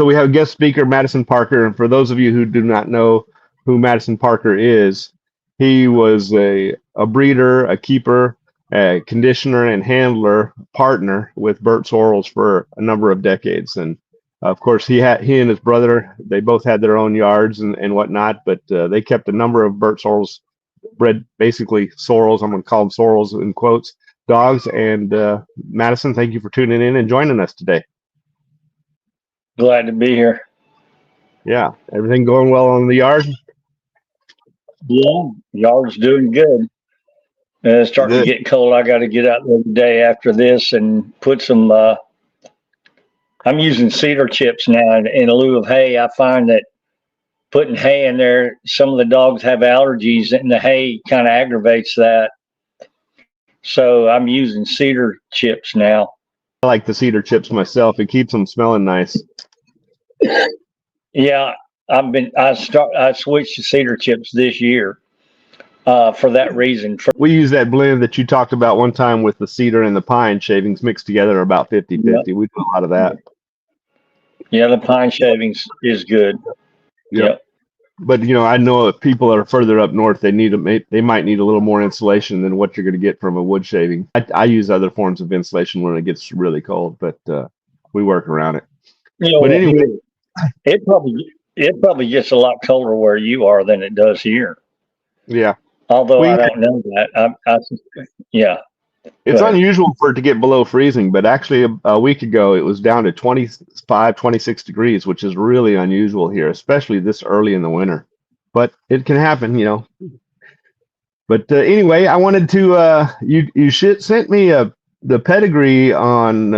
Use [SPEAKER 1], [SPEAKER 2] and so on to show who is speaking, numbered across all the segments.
[SPEAKER 1] So we have a guest speaker, Madison Parker. And for those of you who do not know who Madison Parker is, he was a breeder, a keeper, a conditioner, and handler partner with Bert Sorrells for a number of decades. And of course, he and his brother, they both had their own yards and whatnot, but they kept a number of Bert Sorrells, bred basically Sorrells, I'm going to call them Sorrells in quotes, dogs. And Madison, thank you for tuning in and joining us today.
[SPEAKER 2] Glad to be here.
[SPEAKER 1] Yeah, everything going well on the yard?
[SPEAKER 2] Yeah, yard's doing good. It's starting to get cold. I got to get out the day after this and put some. I'm using cedar chips now in lieu of hay. I find that putting hay in there, some of the dogs have allergies, and the hay kind of aggravates that. So I'm using cedar chips now.
[SPEAKER 1] I like the cedar chips myself. It keeps them smelling nice.
[SPEAKER 2] Yeah, I switched to cedar chips this year for that reason.
[SPEAKER 1] We use that blend that you talked about one time with the cedar and the pine shavings mixed together about 50-50. Yep. We do a lot of that.
[SPEAKER 2] Yeah, the pine shavings is good. Yep.
[SPEAKER 1] But I know if people are further up north, they might need a little more insulation than what you're going to get from a wood shaving. I use other forms of insulation when it gets really cold, but we work around it. But anyway,
[SPEAKER 2] it probably gets a lot colder where you are than it does here.
[SPEAKER 1] Yeah.
[SPEAKER 2] Although I don't know that. Yeah.
[SPEAKER 1] It's unusual for it to get below freezing, but actually a week ago it was down to 25, 26 degrees, which is really unusual here, especially this early in the winter. But it can happen, But anyway, I wanted to you sent me the pedigree on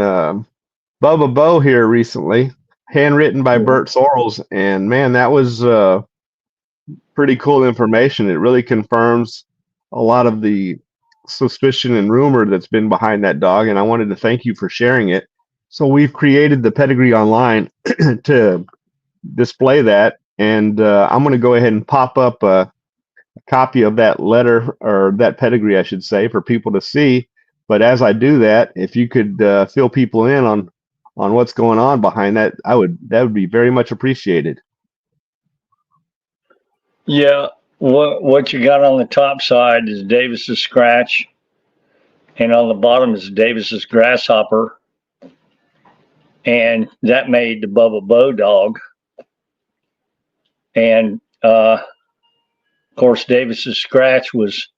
[SPEAKER 1] Bubba Boe here recently, handwritten by Bert Sorrells, and man, that was pretty cool information. It really confirms a lot of the suspicion and rumor that's been behind that dog, and I wanted to thank you for sharing it. So we've created the pedigree online to display that, and I'm going to go ahead and pop up a copy of that letter, or that pedigree I should say, for people to see. But as I do that, if you could fill people in on what's going on behind that, that would be very much appreciated.
[SPEAKER 2] Yeah. What you got on the top side is Davis's Scratch, and on the bottom is Davis's Grasshopper, and that made the Bubba Boe dog. And of course, Davis's Scratch was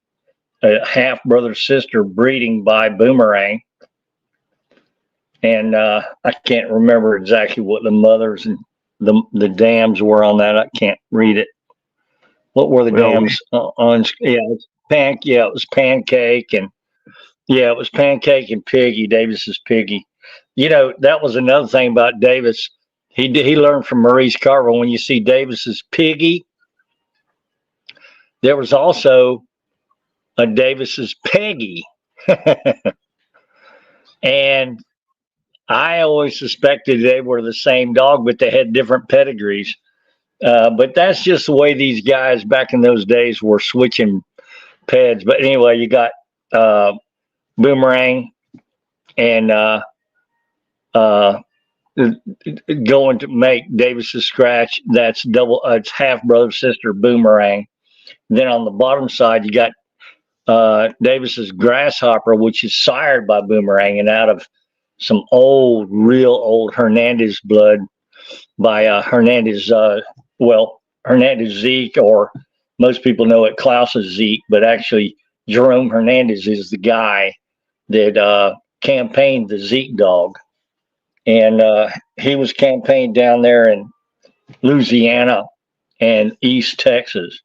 [SPEAKER 2] a half brother sister breeding by Boomerang, and I can't remember exactly what the mothers and the dams were on that. I can't read it. What were the dams on? Yeah, it was Pancake, and it was Pancake and Piggy, Davis's Piggy. That was another thing about Davis. He learned from Maurice Carver. When you see Davis's Piggy, there was also a Davis's Peggy, and I always suspected they were the same dog, but they had different pedigrees. But that's just the way these guys back in those days were switching peds. But anyway, you got Boomerang and going to make Davis's Scratch. That's it's half brother sister Boomerang. Then on the bottom side, you got Davis's Grasshopper, which is sired by Boomerang and out of some real old Hernandez blood by Hernandez. Hernandez Zeke, or most people know it Klaus's Zeke, but actually Jerome Hernandez is the guy that campaigned the Zeke dog. And he was campaigned down there in Louisiana and East Texas.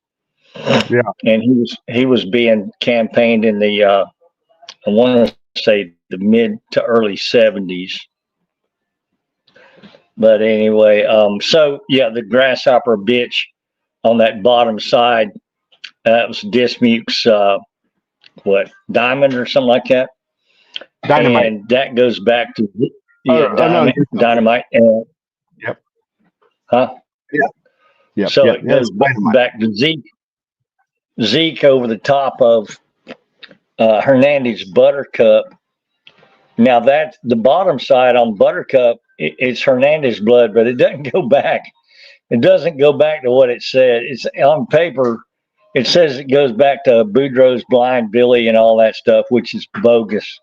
[SPEAKER 1] Yeah.
[SPEAKER 2] And he was being campaigned in the I want to say the mid to early 70s. But anyway, the Grasshopper bitch on that bottom side, that was Dismuke's Diamond or something like that.
[SPEAKER 1] Dynamite.
[SPEAKER 2] And that goes back to Dynamite.
[SPEAKER 1] Yep.
[SPEAKER 2] Huh?
[SPEAKER 1] Yeah. Yep.
[SPEAKER 2] So it goes back to Zeke over the top of Hernandez Buttercup. Now that the bottom side on Buttercup it's Hernandez blood, but it doesn't go back. It doesn't go back to what it said. It's on paper. It says it goes back to Boudreaux's Blind Billy and all that stuff, which is bogus.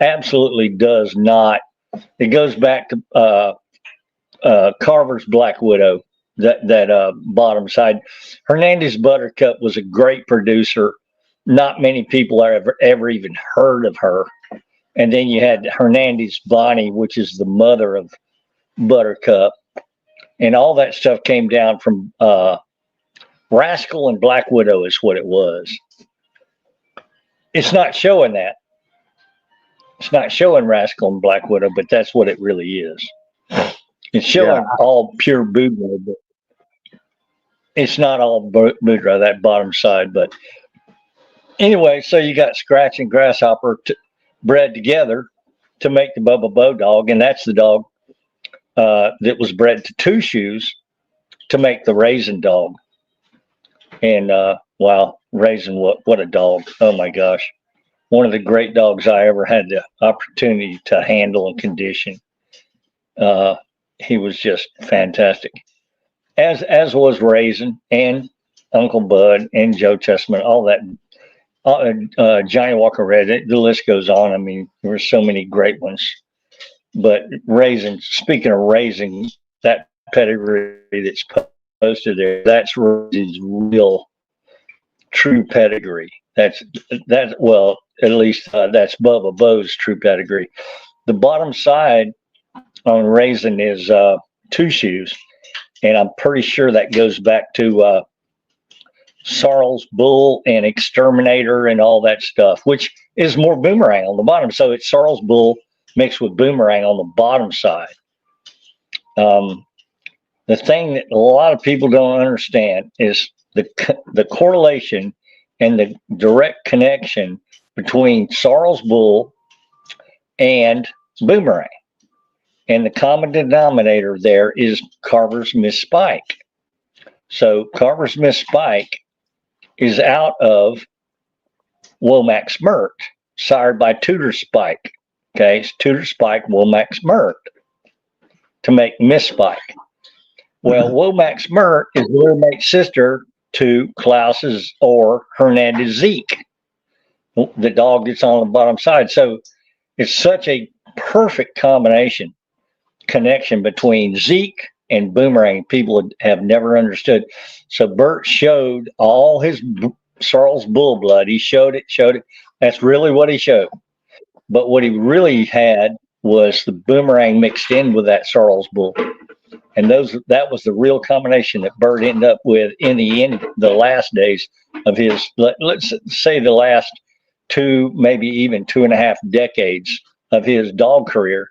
[SPEAKER 2] Absolutely does not. It goes back to Carver's Black Widow, that bottom side. Hernandez Buttercup was a great producer. Not many people ever even heard of her. And then you had Hernandez Bonnie, which is the mother of Buttercup. And all that stuff came down from Rascal and Black Widow is what it was. It's not showing that. It's not showing Rascal and Black Widow, but that's what it really is. It's showing all pure Boudreaux, but it's not all Boudreaux, that bottom side. But anyway, so you got Scratch and Grasshopper bred together to make the Bubba Boe dog, and that's the dog that was bred to Two Shoes to make the Raisin dog. And wow, Raisin, what a dog. Oh my gosh. One of the great dogs I ever had the opportunity to handle and condition. He was just fantastic. As was Raisin and Uncle Bud and Joe Testament, all that. Johnny Walker Red, the list goes on. I mean, there were so many great ones. But Raisin, speaking of Raisin, that pedigree that's posted there, that's Raisin's real true pedigree. Well, at least that's Bubba Boe's true pedigree. The bottom side on Raisin is Two Shoes, and I'm pretty sure that goes back to Sorrells Bull and Exterminator and all that stuff, which is more Boomerang on the bottom. So it's Sorrells Bull mixed with Boomerang on the bottom side. The thing that a lot of people don't understand is the correlation and the direct connection between Sorrells Bull and Boomerang. And the common denominator there is Carver's Miss Spike. So Carver's Miss Spike is out of Womack's Mert, sired by Tudor Spike. Okay, it's Tudor Spike, Womack's Mert, to make Miss Spike. Well, Womack's Mert is the little mate sister to Klaus's or Hernandez Zeke, the dog that's on the bottom side. So it's such a perfect connection between Zeke and Boomerang. People have never understood. So Bert showed all his Sorrells Bull blood. He showed it. That's really what he showed. But what he really had was the Boomerang mixed in with that Sorrells Bull. And that was the real combination that Bert ended up with in the last days of his, let's say the last maybe even 2.5 decades of his dog career.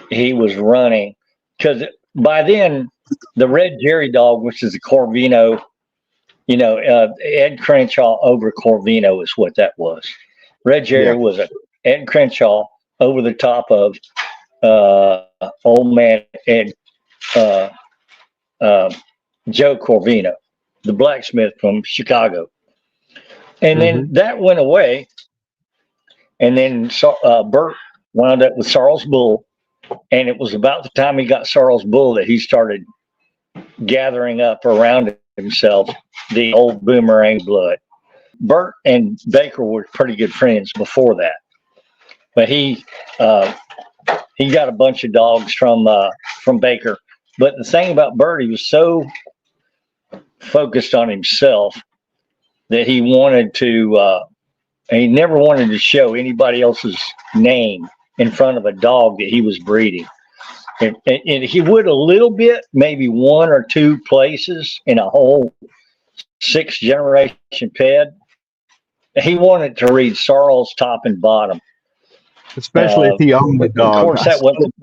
[SPEAKER 2] He was running, because by then the Red Jerry dog, which is a Corvino, Ed Crenshaw over Corvino is what that was. Red Jerry was a Ed Crenshaw over the top of old man Ed Joe Corvino, the blacksmith from Chicago. And then that went away. And then Bert wound up with Sorrells Bull. And it was about the time he got Sorrells Bull that he started gathering up around himself the old Boomerang blood. Bert and Baker were pretty good friends before that. But he got a bunch of dogs from Baker. But the thing about Bert, he was so focused on himself that he never wanted to show anybody else's name in front of a dog that he was breeding. And he would a little bit, maybe 1 or 2 places in a whole 6th generation ped. He wanted to read Sorrells top and bottom.
[SPEAKER 1] Especially if he owned the dog. Of course, that wasn't.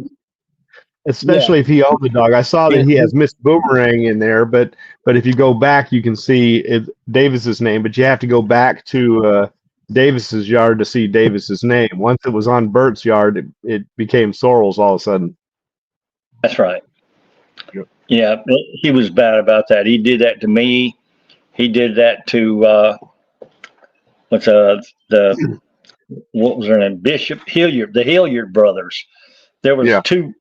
[SPEAKER 1] Especially if he owned the dog. I saw that he has Miss Boomerang in there, but if you go back, you can see Davis's name, but you have to go back to Davis's yard to see Davis's name. Once it was on Bert's yard, it became Sorrells all of a sudden.
[SPEAKER 2] That's right. Yep. Yeah, he was bad about that. He did that to me. He did that to what was her name? Bishop Hilliard, the Hilliard brothers. There was 2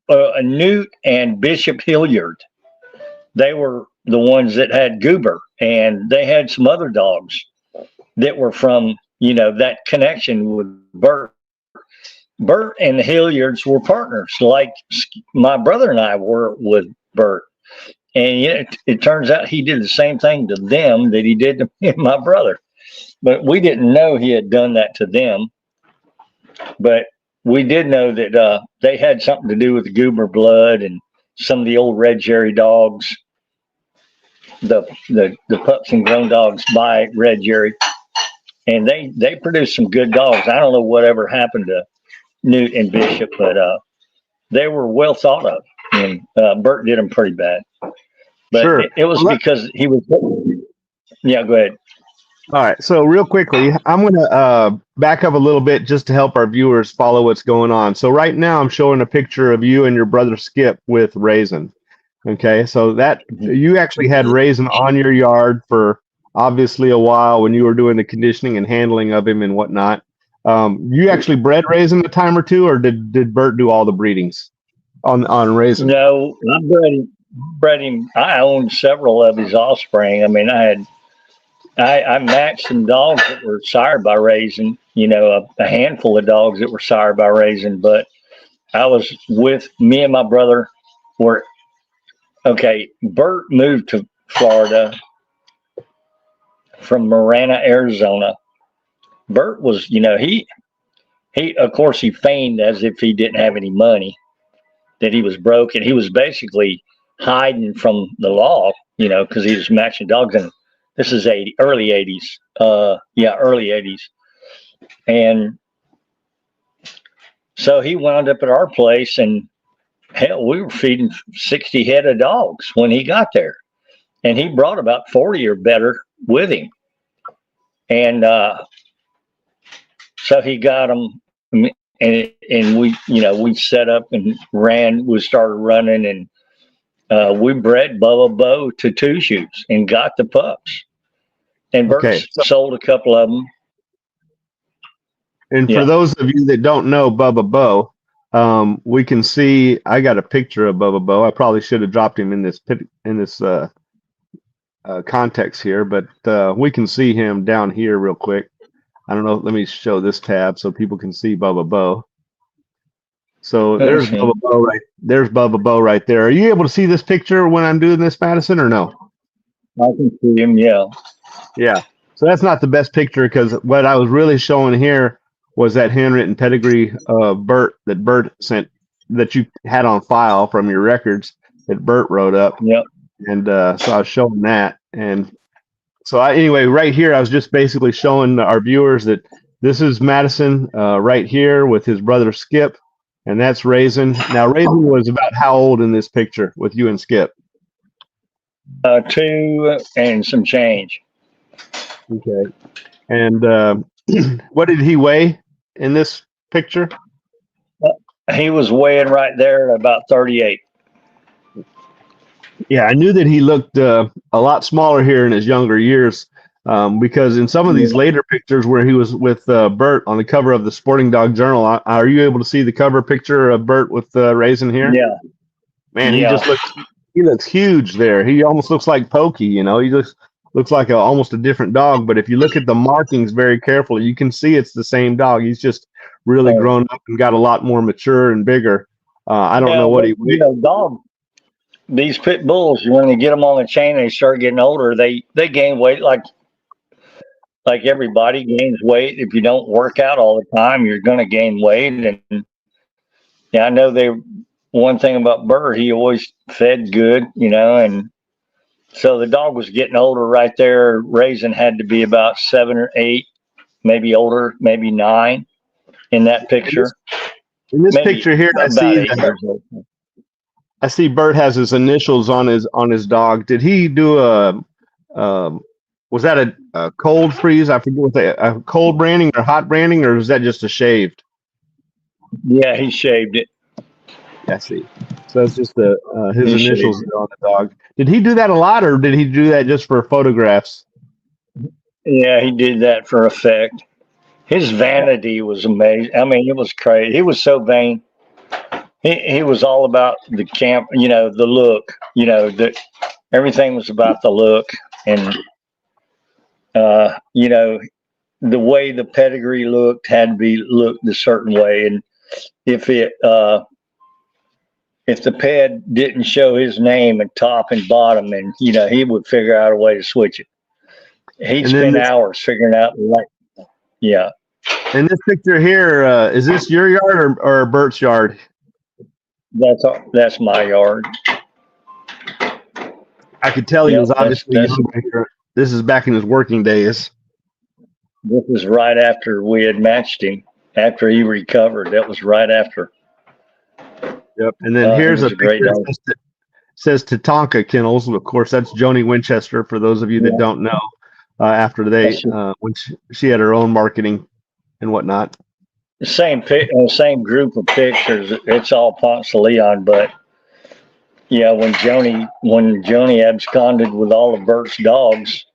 [SPEAKER 2] Newt and Bishop Hilliard. They were the ones that had Goober, and they had some other dogs that were from, that connection with Bert. Bert and the Hilliards were partners, like my brother and I were with Bert. And it turns out he did the same thing to them that he did to me and my brother. But we didn't know he had done that to them. But we did know that they had something to do with the Goober blood and some of the old Red Jerry dogs, the pups and grown dogs by Red Jerry. And they produced some good dogs. I don't know whatever happened to Newt and Bishop, but they were well thought of. And Bert did them pretty bad. But
[SPEAKER 1] sure.
[SPEAKER 2] it was because he was. Yeah, go ahead.
[SPEAKER 1] All right. So real quickly, I'm going to back up a little bit just to help our viewers follow what's going on. So right now I'm showing a picture of you and your brother Skip with Raisin. Okay. So that you actually had Raisin on your yard for obviously a while when you were doing the conditioning and handling of him and whatnot. You actually bred Raisin a time or two, or did Bert do all the breedings on Raisin?
[SPEAKER 2] No, I bred him. I owned several of his offspring. I mean, I matched some dogs that were sired by Raisin, a handful of dogs that were sired by Raisin, but I was with me and my brother Bert moved to Florida from Marana, Arizona. Bert was, he of course he feigned as if he didn't have any money, that he was broke, and he was basically hiding from the law, because he was matching dogs. And this is early 80s. Early 80s. And so he wound up at our place, and hell, we were feeding 60 head of dogs when he got there. And he brought about 40 or better with him. And so he got them, and we set up and we started running, and we bred Bubba Boe to 2 shoots and got the pups. And Bert sold a couple of them.
[SPEAKER 1] And for those of you that don't know Bubba Boe, we can see, I got a picture of Bubba Boe. I probably should have dropped him in this context here, but we can see him down here real quick. I don't know. Let me show this tab so people can see Bubba Boe. So there's Bubba Boe right. There's Bubba Boe right there. Are you able to see this picture when I'm doing this, Madison, or no?
[SPEAKER 2] I can see him. Yeah.
[SPEAKER 1] Yeah. So that's not the best picture, because what I was really showing here was that handwritten pedigree Bert that Bert sent, that you had on file from your records that Bert wrote up.
[SPEAKER 2] Yep.
[SPEAKER 1] And so I was showing that. And so anyway, right here, I was just basically showing our viewers that this is Madison right here with his brother Skip, and that's Raisin. Now, Raisin was about how old in this picture with you and Skip?
[SPEAKER 2] 2 and some change.
[SPEAKER 1] Okay. And what did he weigh in this picture?
[SPEAKER 2] He was weighing right there at about 38.
[SPEAKER 1] Yeah, I knew that he looked a lot smaller here in his younger years, because in some of these later pictures where he was with Bert on the cover of the Sporting Dog Journal, are you able to see the cover picture of Bert with Raisin here?
[SPEAKER 2] Yeah.
[SPEAKER 1] Man, he looks huge there. He almost looks like Pokey, He just looks like almost a different dog. But if you look at the markings very carefully, you can see it's the same dog. He's just really grown up and got a lot more mature and bigger. I don't know what he weighed.
[SPEAKER 2] These pit bulls, when you get them on the chain and they start getting older, they gain weight like everybody gains weight. If you don't work out all the time, you're going to gain weight. And I know one thing about Bert, he always fed good, and so the dog was getting older right there. Raisin had to be about 7 or 8, maybe older, maybe 9 in that picture.
[SPEAKER 1] In this picture here, I see Bert has his initials on his dog. Did he do was that a cold freeze? I forget what a cold branding or hot branding, or was that just a shaved?
[SPEAKER 2] Yeah, he shaved it.
[SPEAKER 1] I see. So that's just his initials on the dog. Did he do that a lot, or did he do that just for photographs?
[SPEAKER 2] Yeah, he did that for effect. His vanity was amazing. I mean, it was crazy. He was so vain. he was all about the camp, you know, the look, you know, that everything was about the look, and you know, the way the pedigree looked had to be looked a certain way, and if it if the ped didn't show his name at top and bottom, and you know, he would figure out a way to switch it. He'd spend hours figuring out yeah.
[SPEAKER 1] And this picture here, is this your yard or Bert's yard?
[SPEAKER 2] That's my yard.
[SPEAKER 1] I could tell he was obviously younger. This is back in his working days.
[SPEAKER 2] This is right after we had matched him. After he recovered, that was right after.
[SPEAKER 1] Yep. And then here's a picture that says Tatanka Kennels. Of course, that's Joni Winchester. For those of you that don't know, after they when she had her own marketing and whatnot.
[SPEAKER 2] The same group of pictures. It's all Ponce de Leon, but yeah, when Joni absconded with all of Bert's dogs,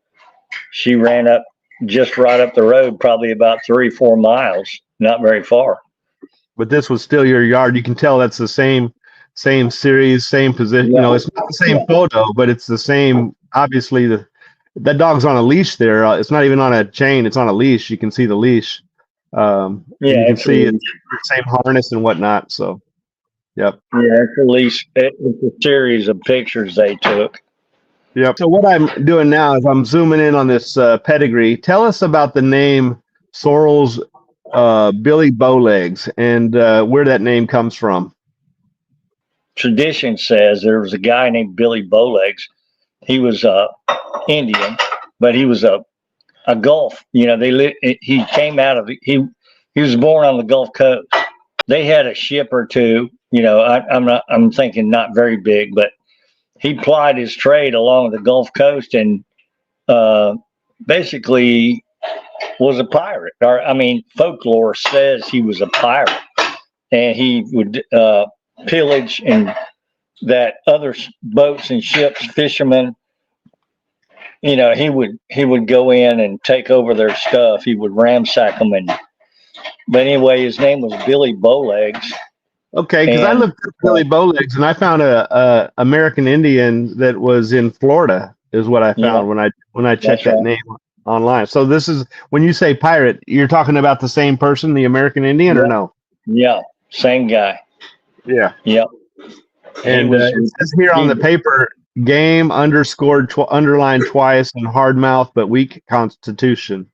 [SPEAKER 2] she ran up just right up the road, probably about 3 or 4 miles, not very far.
[SPEAKER 1] But this was still your yard. You can tell that's the same series, same position. Yeah. You know, it's not the same photo, but it's the same. Obviously, that dog's on a leash there. It's not even on a chain. It's on a leash. You can see the leash. Yeah, you can see it's the same harness and whatnot. So, yep.
[SPEAKER 2] Yeah, it's a leash. It's a series of pictures they took.
[SPEAKER 1] Yep. So what I'm doing now is I'm zooming in on this pedigree. Tell us about the name Sorrells Billy Bowlegs and where that name comes from.
[SPEAKER 2] Tradition says there was a guy named Billy Bowlegs. He was Indian, but he was a Gulf. You know, he came out of he was born on the Gulf Coast. They had a ship or two. You know, I'm thinking not very big, but he plied his trade along the Gulf Coast and basically was a pirate. Or I mean, folklore says he was a pirate, and he would pillage and that other boats and ships, fishermen. You know, he would go in and take over their stuff. He would ransack them, but anyway, his name was Billy Bowlegs.
[SPEAKER 1] Okay, because I looked at Billy Bowlegs and I found a American Indian that was in Florida is what I found when I checked that name online. So this is when you say pirate, you're talking about the same person, the American Indian, or no?
[SPEAKER 2] Yeah, same guy.
[SPEAKER 1] Yeah.
[SPEAKER 2] Yep.
[SPEAKER 1] And it says here on the paper, game underscored underlined twice and hard mouth but weak constitution.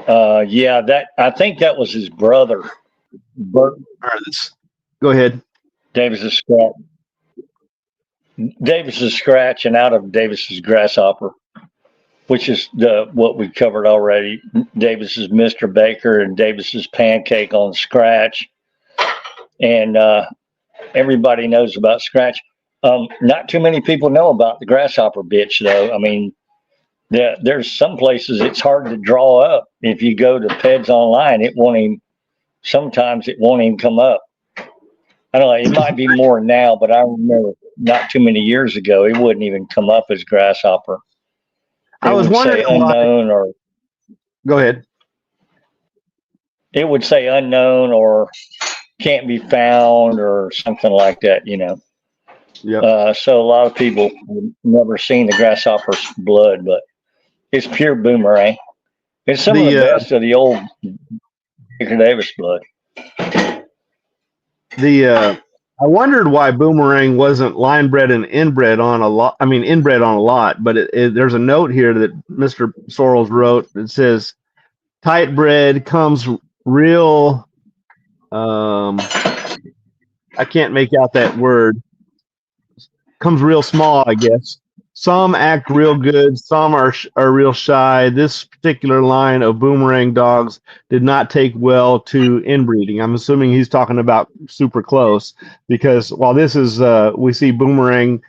[SPEAKER 2] Yeah, I think that was his brother. Bert.
[SPEAKER 1] Go ahead.
[SPEAKER 2] Davis's scratch and out of Davis's grasshopper, which is what we covered already. Davis's Mr. Baker and Davis's pancake on scratch, and everybody knows about scratch. Not too many people know about the grasshopper bitch, though. I mean, there's some places it's hard to draw up. If you go to Peds online, sometimes it won't even come up. I don't know. It might be more now, but I remember not too many years ago, it wouldn't even come up as grasshopper.
[SPEAKER 1] I was wondering
[SPEAKER 2] unknown or
[SPEAKER 1] go ahead.
[SPEAKER 2] It would say unknown or can't be found or something like that, you know.
[SPEAKER 1] Yeah.
[SPEAKER 2] So a lot of people have never seen the grasshopper's blood, but it's pure boomerang. It's some of the best of the old Baker Davis blood.
[SPEAKER 1] I wondered why boomerang wasn't line bred and inbred on a lot. I mean, inbred on a lot, but there's a note here that Mr. Sorrells wrote that says tight bred comes real. I can't make out that word. Comes real small, I guess. Some act real good. Some are real shy. This particular line of boomerang dogs did not take well to inbreeding. I'm assuming he's talking about super close because while this is, we see boomerang,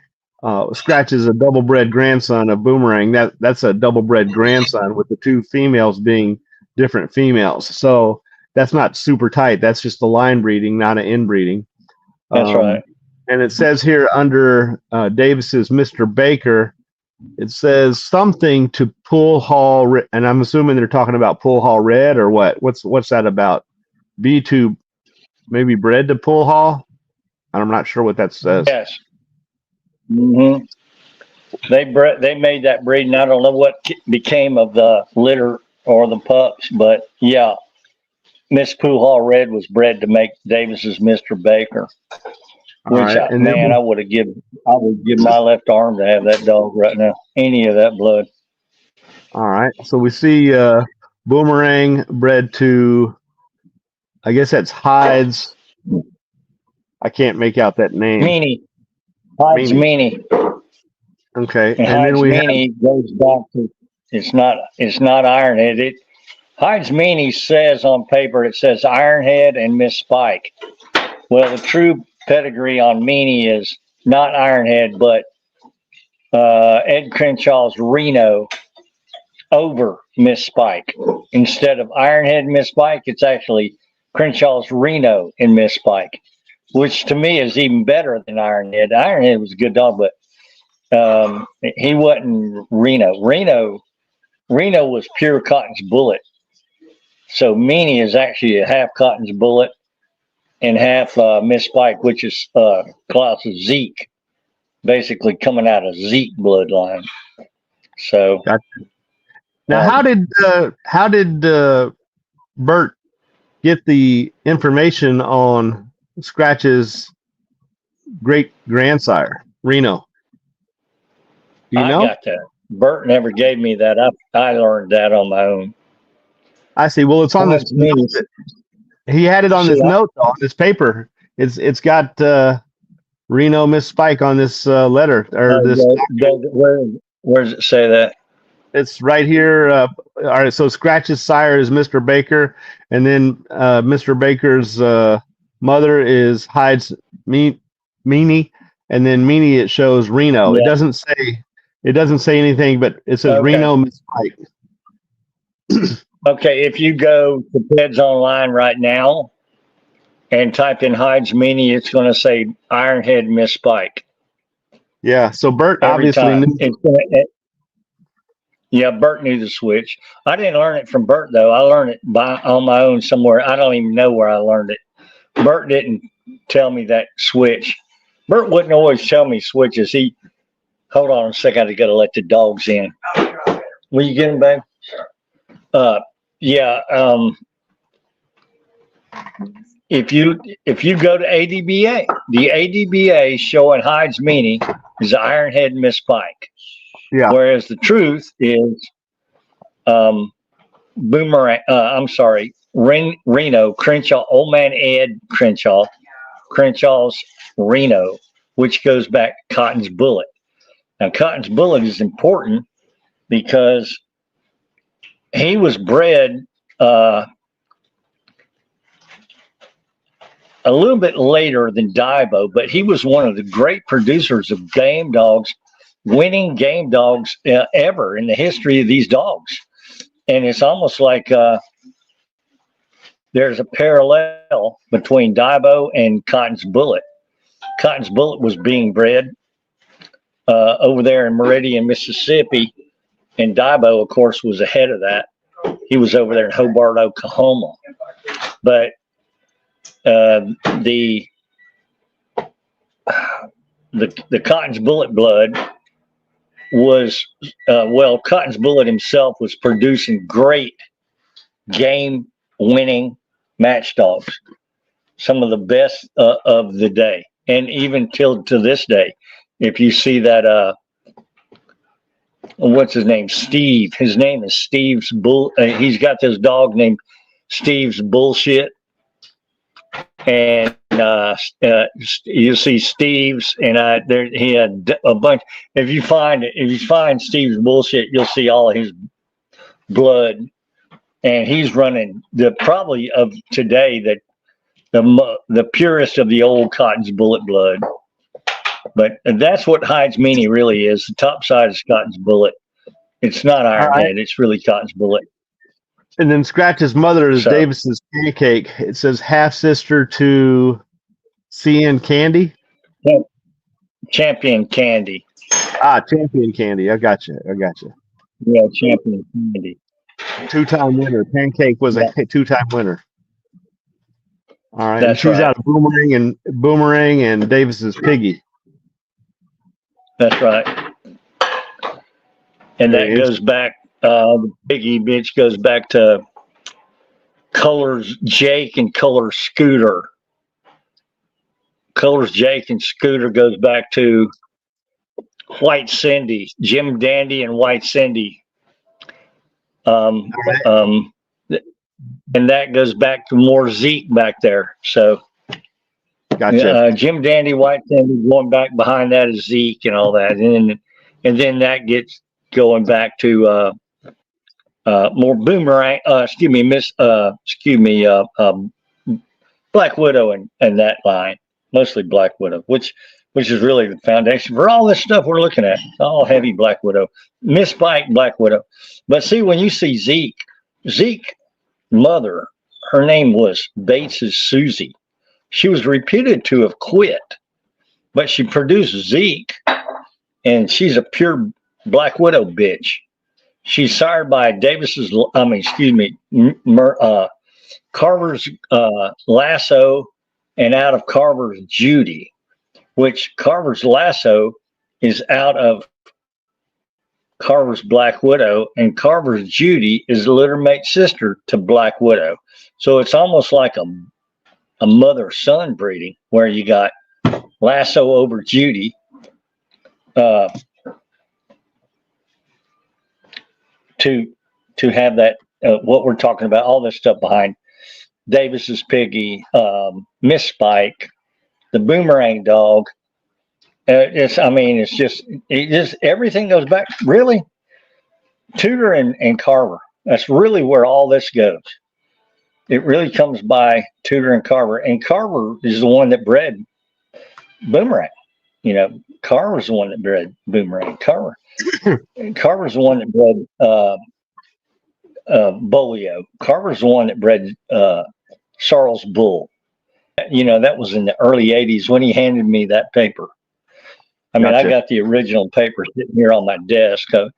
[SPEAKER 1] Scratch is a double bred grandson of boomerang. That's a double bred grandson with the two females being different females. So that's not super tight. That's just a line breeding, not an inbreeding.
[SPEAKER 2] That's right.
[SPEAKER 1] And it says here under Davis's Mr. Baker, it says something to Pool Hall, and I'm assuming they're talking about Pool Hall Red or what? What's that about? B2 maybe bred to Pool Hall. I'm not sure what that says.
[SPEAKER 2] Yes. Mm-hmm. They made that breed, and I don't know what became of the litter or the pups, but yeah, Miss Pool Hall Red was bred to make Davis's Mr. Baker.
[SPEAKER 1] All
[SPEAKER 2] Which
[SPEAKER 1] right, and
[SPEAKER 2] man, I would give my left arm to have that dog right now. Any of that blood.
[SPEAKER 1] all right, so we see Boomerang bred to, I guess that's Hyde's. I can't make out that name.
[SPEAKER 2] Meanie. Hyde's Meanie.
[SPEAKER 1] Okay,
[SPEAKER 2] and
[SPEAKER 1] then
[SPEAKER 2] Hyde's
[SPEAKER 1] we
[SPEAKER 2] Meanie goes back to it's not Ironhead. Hyde's Meanie says on paper it says Ironhead and Miss Spike. Well, the true pedigree on Meanie is not Ironhead, but Ed Crenshaw's Reno over Miss Spike. Instead of Ironhead and Miss Spike, it's actually Crenshaw's Reno and Miss Spike, which to me is even better than Ironhead. Ironhead was a good dog, but he wasn't Reno. Reno was pure Cotton's Bullet. So Meanie is actually a half Cotton's Bullet and half Miss Spike, which is Klaus's Zeke, basically coming out of Zeke bloodline. So
[SPEAKER 1] gotcha. Now, how did Bert get the information on Scratch's great grandsire, Reno? Do you know?
[SPEAKER 2] I got that. Bert never gave me that. I learned that on my own.
[SPEAKER 1] I see. Well, it's on this. He had it on this note, on this paper. It's got Reno Miss Spike on this letter or this.
[SPEAKER 2] Where does it say that?
[SPEAKER 1] It's right here. All right. So Scratch's sire is Mr. Baker, and then Mr. Baker's mother is Hyde's Meanie, and then Meanie it shows Reno. Yeah. It doesn't say anything, but it says Reno Miss Spike.
[SPEAKER 2] Okay, if you go to Peds Online right now and type in Hyde's Meanie, it's going to say Ironhead Miss Spike.
[SPEAKER 1] Yeah, so Bert obviously knew.
[SPEAKER 2] Yeah, Bert knew the switch. I didn't learn it from Bert, though. I learned it on my own somewhere. I don't even know where I learned it. Bert didn't tell me that switch. Bert wouldn't always tell me switches. Hold on a second. I got to let the dogs in. Will you get them, babe? Yeah. If you go to ADBA, the ADBA showing Hyde's Meanie is Ironhead Miss Spike.
[SPEAKER 1] Yeah.
[SPEAKER 2] Whereas the truth is Boomerang. I'm sorry, Reno Crenshaw, Old Man Ed Crenshaw's Reno, which goes back to Cotton's Bullet. Now, Cotton's Bullet is important because he was bred a little bit later than ADBA, but he was one of the great producers of game dogs, winning game dogs ever in the history of these dogs. And it's almost like there's a parallel between ADBA and Cotton's Bullet. Cotton's Bullet was being bred over there in Meridian, Mississippi, and ADBA, of course, was ahead of that. He was over there in Hobart, Oklahoma. But the Cotton's Bullet blood was Cotton's Bullet himself was producing great game winning match dogs, some of the best of the day, and even till to this day. If you see that what's his name, Steve, his name is Steve's Bull, he's got this dog named Steve's Bullshit, and you see Steve's, and there he had a bunch. If you find Steve's Bullshit, you'll see all of his blood, and he's running probably of today the purest of the old Cotton's Bullet blood. But that's what Hyde's Meanie really is. The top side is Cotton's Bullet. It's not Ironhead. It's really Cotton's Bullet.
[SPEAKER 1] And then Scratch's mother is Davis's Pancake. It says half sister to CN Candy.
[SPEAKER 2] Champion Candy.
[SPEAKER 1] Champion Candy. I got you.
[SPEAKER 2] Yeah, Champion Candy.
[SPEAKER 1] 2-time winner. Pancake was a 2-time winner. All right, and
[SPEAKER 2] That's
[SPEAKER 1] she's
[SPEAKER 2] right.
[SPEAKER 1] out of Boomerang and Davis's Piggy.
[SPEAKER 2] That's right. And
[SPEAKER 1] Very
[SPEAKER 2] that goes back. The Piggy bitch goes back to Colors Jake and Colors Scooter. Colors Jake and Scooter goes back to White Cindy, Jim Dandy and White Cindy.
[SPEAKER 1] Right.
[SPEAKER 2] And that goes back to more Zeke back there. So
[SPEAKER 1] Gotcha.
[SPEAKER 2] Jim Dandy, White Cindy, going back behind that is Zeke and all that. And then that gets going back to more Boomerang, Black Widow and that line, mostly Black Widow, which is really the foundation for all this stuff we're looking at. All heavy Black Widow, Miss Spike, Black Widow. But see, when you see Zeke mother, her name was Bates's Susie. She was reputed to have quit, but she produced Zeke, and she's a pure Black Widow bitch. She's sired by Carver's Lasso, and out of Carver's Judy, which Carver's Lasso is out of Carver's Black Widow, and Carver's Judy is the littermate sister to Black Widow. So it's almost like a mother-son breeding, where you got Lasso over Judy. To have that, what we're talking about, all this stuff behind Davis's Piggy, Miss Spike, the Boomerang dog. It's just everything goes back, really. Tudor and Carver. That's really where all this goes. It really comes by Tudor and Carver is the one that bred Boomerang. You know, Carver's the one that bred Boomerang. Carver's the one that bred Bolio. Carver's the one that bred Sorrells Bull. You know, that was in the early 80s when he handed me that paper. I mean,
[SPEAKER 1] Gotcha.
[SPEAKER 2] I got the original paper sitting here on my desk. A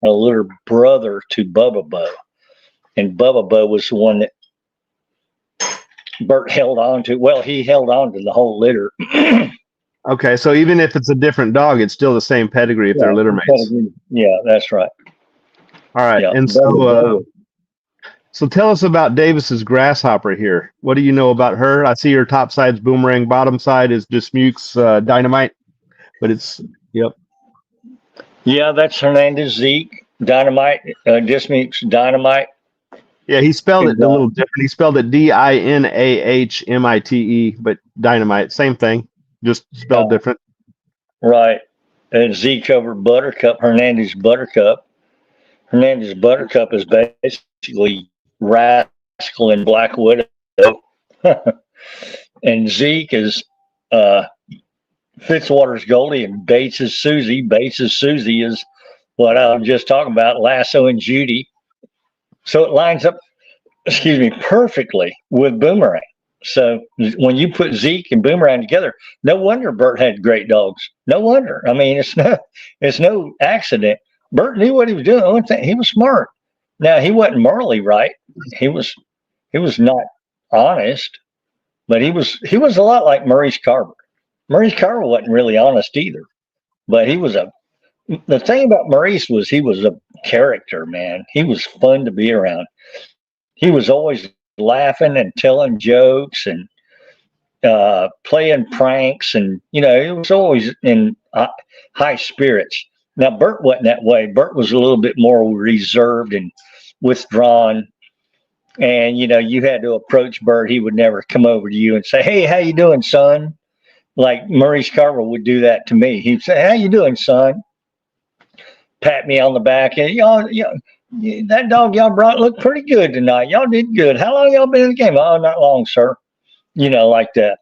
[SPEAKER 2] little brother to Bubba Boe. And Bubba Boe was the one that Bert held on to. Well, he held on to the whole litter.
[SPEAKER 1] Okay, so even if it's a different dog, it's still the same pedigree if they're litter mates.
[SPEAKER 2] Yeah, that's right.
[SPEAKER 1] All right,
[SPEAKER 2] Yeah,
[SPEAKER 1] and so tell us about Davis's grasshopper here. What do you know about her? I see her top side's Boomerang, bottom side is Dismuke's Dynamite, but it's, yep.
[SPEAKER 2] Yeah, that's Hernandez Zeke, Dynamite, Dismuke's Dynamite.
[SPEAKER 1] Yeah, he spelled it a little different. He spelled it Dinahmite, but Dynamite, same thing, just spelled different.
[SPEAKER 2] Right. And Zeke over Buttercup, Hernandez Buttercup. Hernandez Buttercup is basically Rascal and Black Widow. And Zeke is Fitzwater's Goldie and Bates's Susie. Bates's Susie is what I was just talking about, Lasso and Judy. So it lines up, perfectly with Boomerang. So when you put Zeke and Boomerang together, no wonder Bert had great dogs. No wonder. I mean, it's no accident. Bert knew what he was doing. One thing, he was smart. Now he wasn't morally right. He was not honest, but he was a lot like Maurice Carver. Maurice Carver wasn't really honest either, but the thing about Maurice was he was a character, man. He was fun to be around. He was always laughing and telling jokes and playing pranks, and he was always in high spirits. Now Bert wasn't that way. Bert was a little bit more reserved and withdrawn, and you had to approach Bert. He would never come over to you and say, "Hey, how you doing, son?" Like Maurice Carver would do that to me. He'd say, "How you doing, son?" Pat me on the back, and that dog y'all brought looked pretty good tonight. Y'all did good. How long y'all been in the game? Oh, not long, sir. Like that.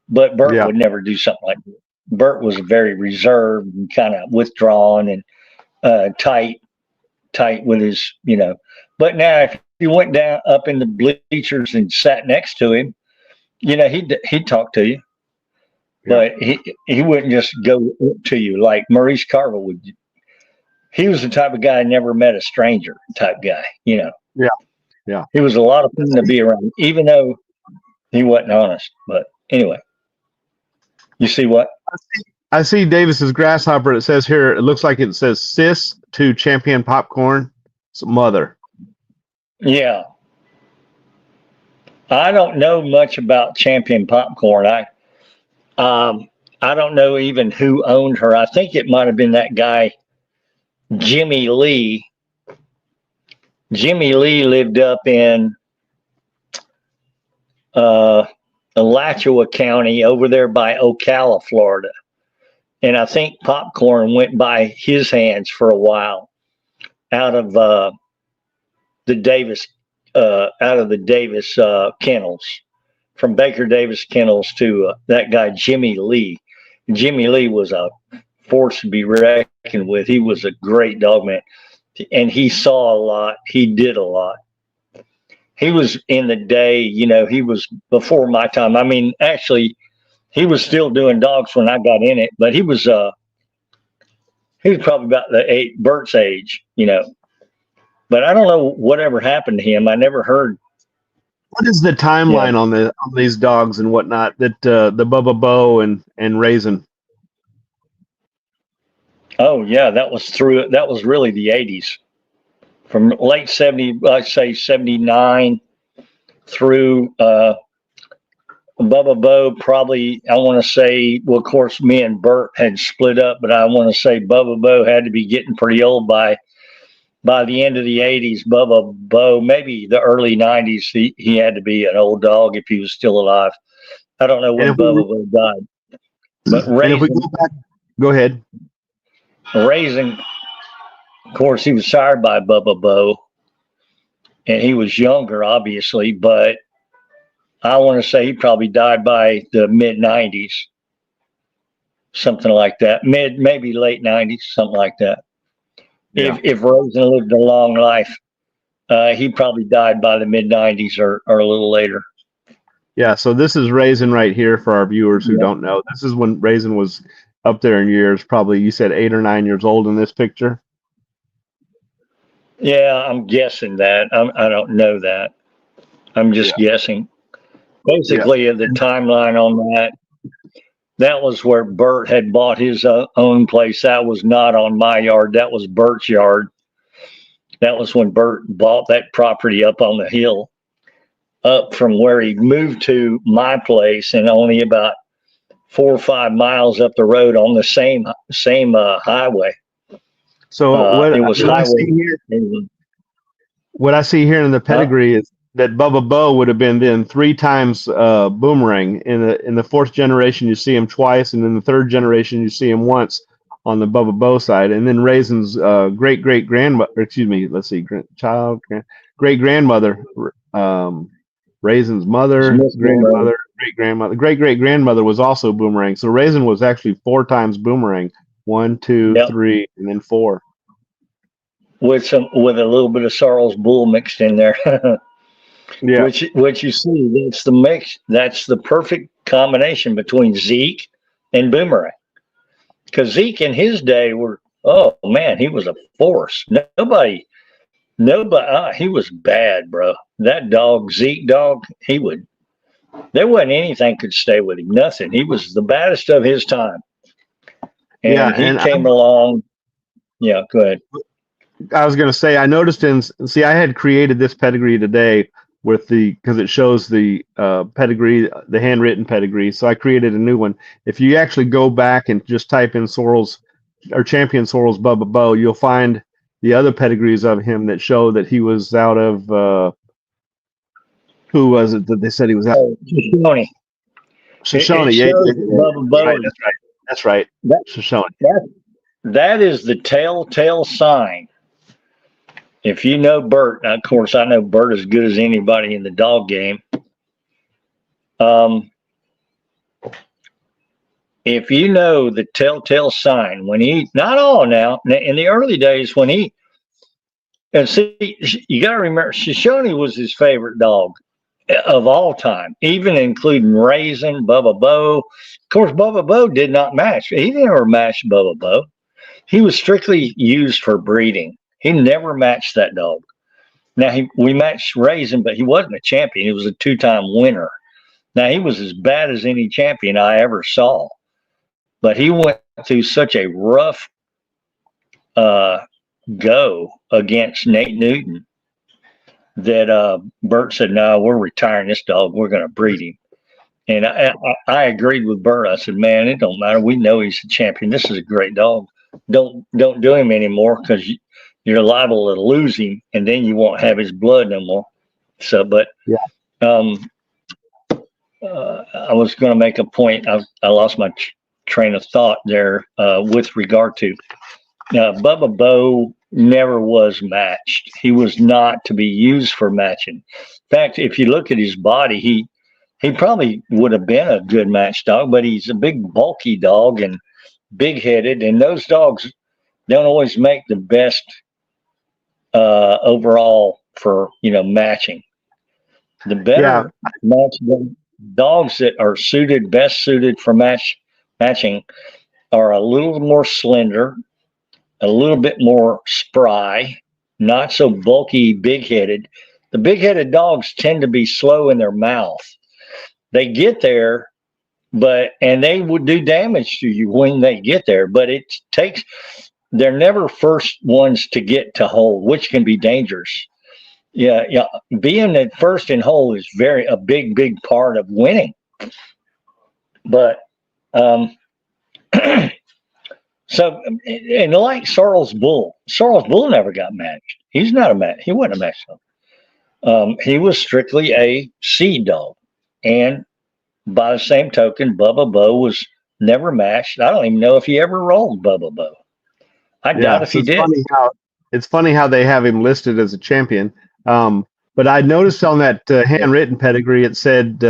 [SPEAKER 2] But Bert would never do something like that. Bert was very reserved and kind of withdrawn and tight with his, But now if you went down up in the bleachers and sat next to him, he'd talk to you. Yeah. But he wouldn't just go to you like Maurice Carver would. He was the type of guy never met a stranger type guy,
[SPEAKER 1] Yeah.
[SPEAKER 2] He was a lot of fun to be around, even though He wasn't honest. But anyway, you see what?
[SPEAKER 1] I see Davis's grasshopper. It says here, it looks like it says sis to champion popcorn mother.
[SPEAKER 2] Yeah. I don't know much about champion popcorn. I don't know even who owned her. I think it might have been that guy, Jimmy Lee. Jimmy Lee lived up in Alachua County over there by Ocala, Florida. And I think popcorn went by his hands for a while out of the Davis kennels, from Baker Davis kennels to that guy Jimmy Lee. Jimmy Lee was a force to be reckoned with. He was a great dog man, and he saw a lot. He did a lot. He was in the day, he was before my time. I mean, actually, he was still doing dogs when I got in it, but he was probably about Bert's age, But I don't know whatever happened to him. I never heard.
[SPEAKER 1] What is the timeline on these dogs and whatnot that the Bubba Boe and Raisin?
[SPEAKER 2] Oh yeah, that was really the 80s, from late 70, I'd say 79 through Bubba Boe. Probably, I want to say, well, of course, me and Bert had split up, but I want to say Bubba Boe had to be getting pretty old by the end of the 80s. Bubba Boe, maybe the early 90s, he had to be an old dog if he was still alive. I don't know when Bubba Boe died. But Raisin,
[SPEAKER 1] if we go back, go ahead.
[SPEAKER 2] Raisin, of course, he was sired by Bubba Boe, and he was younger, obviously, but I want to say he probably died by the mid-90s, something like that. Maybe late 90s, something like that. Yeah. If Raisin lived a long life, he probably died by the mid-90s or a little later.
[SPEAKER 1] Yeah, so this is Raisin right here for our viewers who don't know. This is when Raisin was up there in years, probably, you said 8 or 9 years old in this picture?
[SPEAKER 2] Yeah, I'm guessing that. I don't know that. I'm just guessing. Basically, the timeline on that was where Bert had bought his own place. That was not on my yard. That was Bert's yard. That was when Bert bought that property up on the hill, up from where he moved to my place, and only about 4 or 5 miles up the road on the same highway.
[SPEAKER 1] So
[SPEAKER 2] it was
[SPEAKER 1] what I see here in the pedigree is that Bubba Boe would have been then 3 times Boomerang. In the 4th generation, you see him twice, and in the 3rd generation, you see him once on the Bubba Boe side. And then Raisin's great grandmother, Raisin's mother, grandmother, great great grandmother was also Boomerang. So Raisin was actually 4 times Boomerang. 1, 2, 3, and then 4.
[SPEAKER 2] With a little bit of Sorrells bull mixed in there. Yeah. Which you see, that's the mix. That's the perfect combination between Zeke and Boomerang. Because Zeke in his day oh man, he was a force. Nobody, he was bad, bro. That dog, Zeke dog, there wasn't anything could stay with him. Nothing. He was the baddest of his time. And he came along. Yeah, go ahead.
[SPEAKER 1] I was going to say, I noticed I had created this pedigree today because it shows the pedigree, the handwritten pedigree. So I created a new one. If you actually go back and just type in Sorrells or Champion Sorrells Bubba Boe, you'll find the other pedigrees of him that show that he was out of, who was it that they said he was out of? Shoshone. Yeah.
[SPEAKER 2] Bubba Boe.
[SPEAKER 1] That's right. Shoshone.
[SPEAKER 2] That is the telltale sign. If you know Bert, of course, I know Bert as good as anybody in the dog game. If you know the telltale sign, when not all now, in the early days when and see, you got to remember, Shoshone was his favorite dog of all time, even including Raisin, Bubba Boe. Of course, Bubba Boe did not match. He never matched Bubba Boe. He was strictly used for breeding. He never matched that dog. Now, we matched Raisin, but he wasn't a champion. He was a 2-time winner. Now, he was as bad as any champion I ever saw, but he went through such a rough go against Nate Newton that Bert said, "No, we're retiring this dog. We're going to breed him." And I agreed with Bert. I said, "Man, it don't matter. We know he's a champion. This is a great dog. Don't do him anymore because you're liable to lose him, and then you won't have his blood no more." So, but
[SPEAKER 1] Yeah.
[SPEAKER 2] I was going to make a point. I lost my train of thought there with regard to Bubba Boe never was matched. He was not to be used for matching. In fact, if you look at his body, he probably would have been a good match dog, but he's a big, bulky dog and big-headed, and those dogs don't always make the best overall for matching. The better dogs that are best suited for matching are a little more slender, a little bit more spry, not so bulky, big-headed. The big-headed dogs tend to be slow in their mouth. They get there, and they would do damage to you when they get there, but they're never first ones to get to hold, which can be dangerous. Yeah. Being at first in hold is a big part of winning. But so, and like Sorrells Bull never got matched. He's not a match. He wasn't a match dog. He was strictly a seed dog. And by the same token, Bubba Boe was never matched. I don't even know if he ever rolled Bubba Boe. I doubt if he did.
[SPEAKER 1] It's funny how they have him listed as a champion. But I noticed on that handwritten pedigree, it said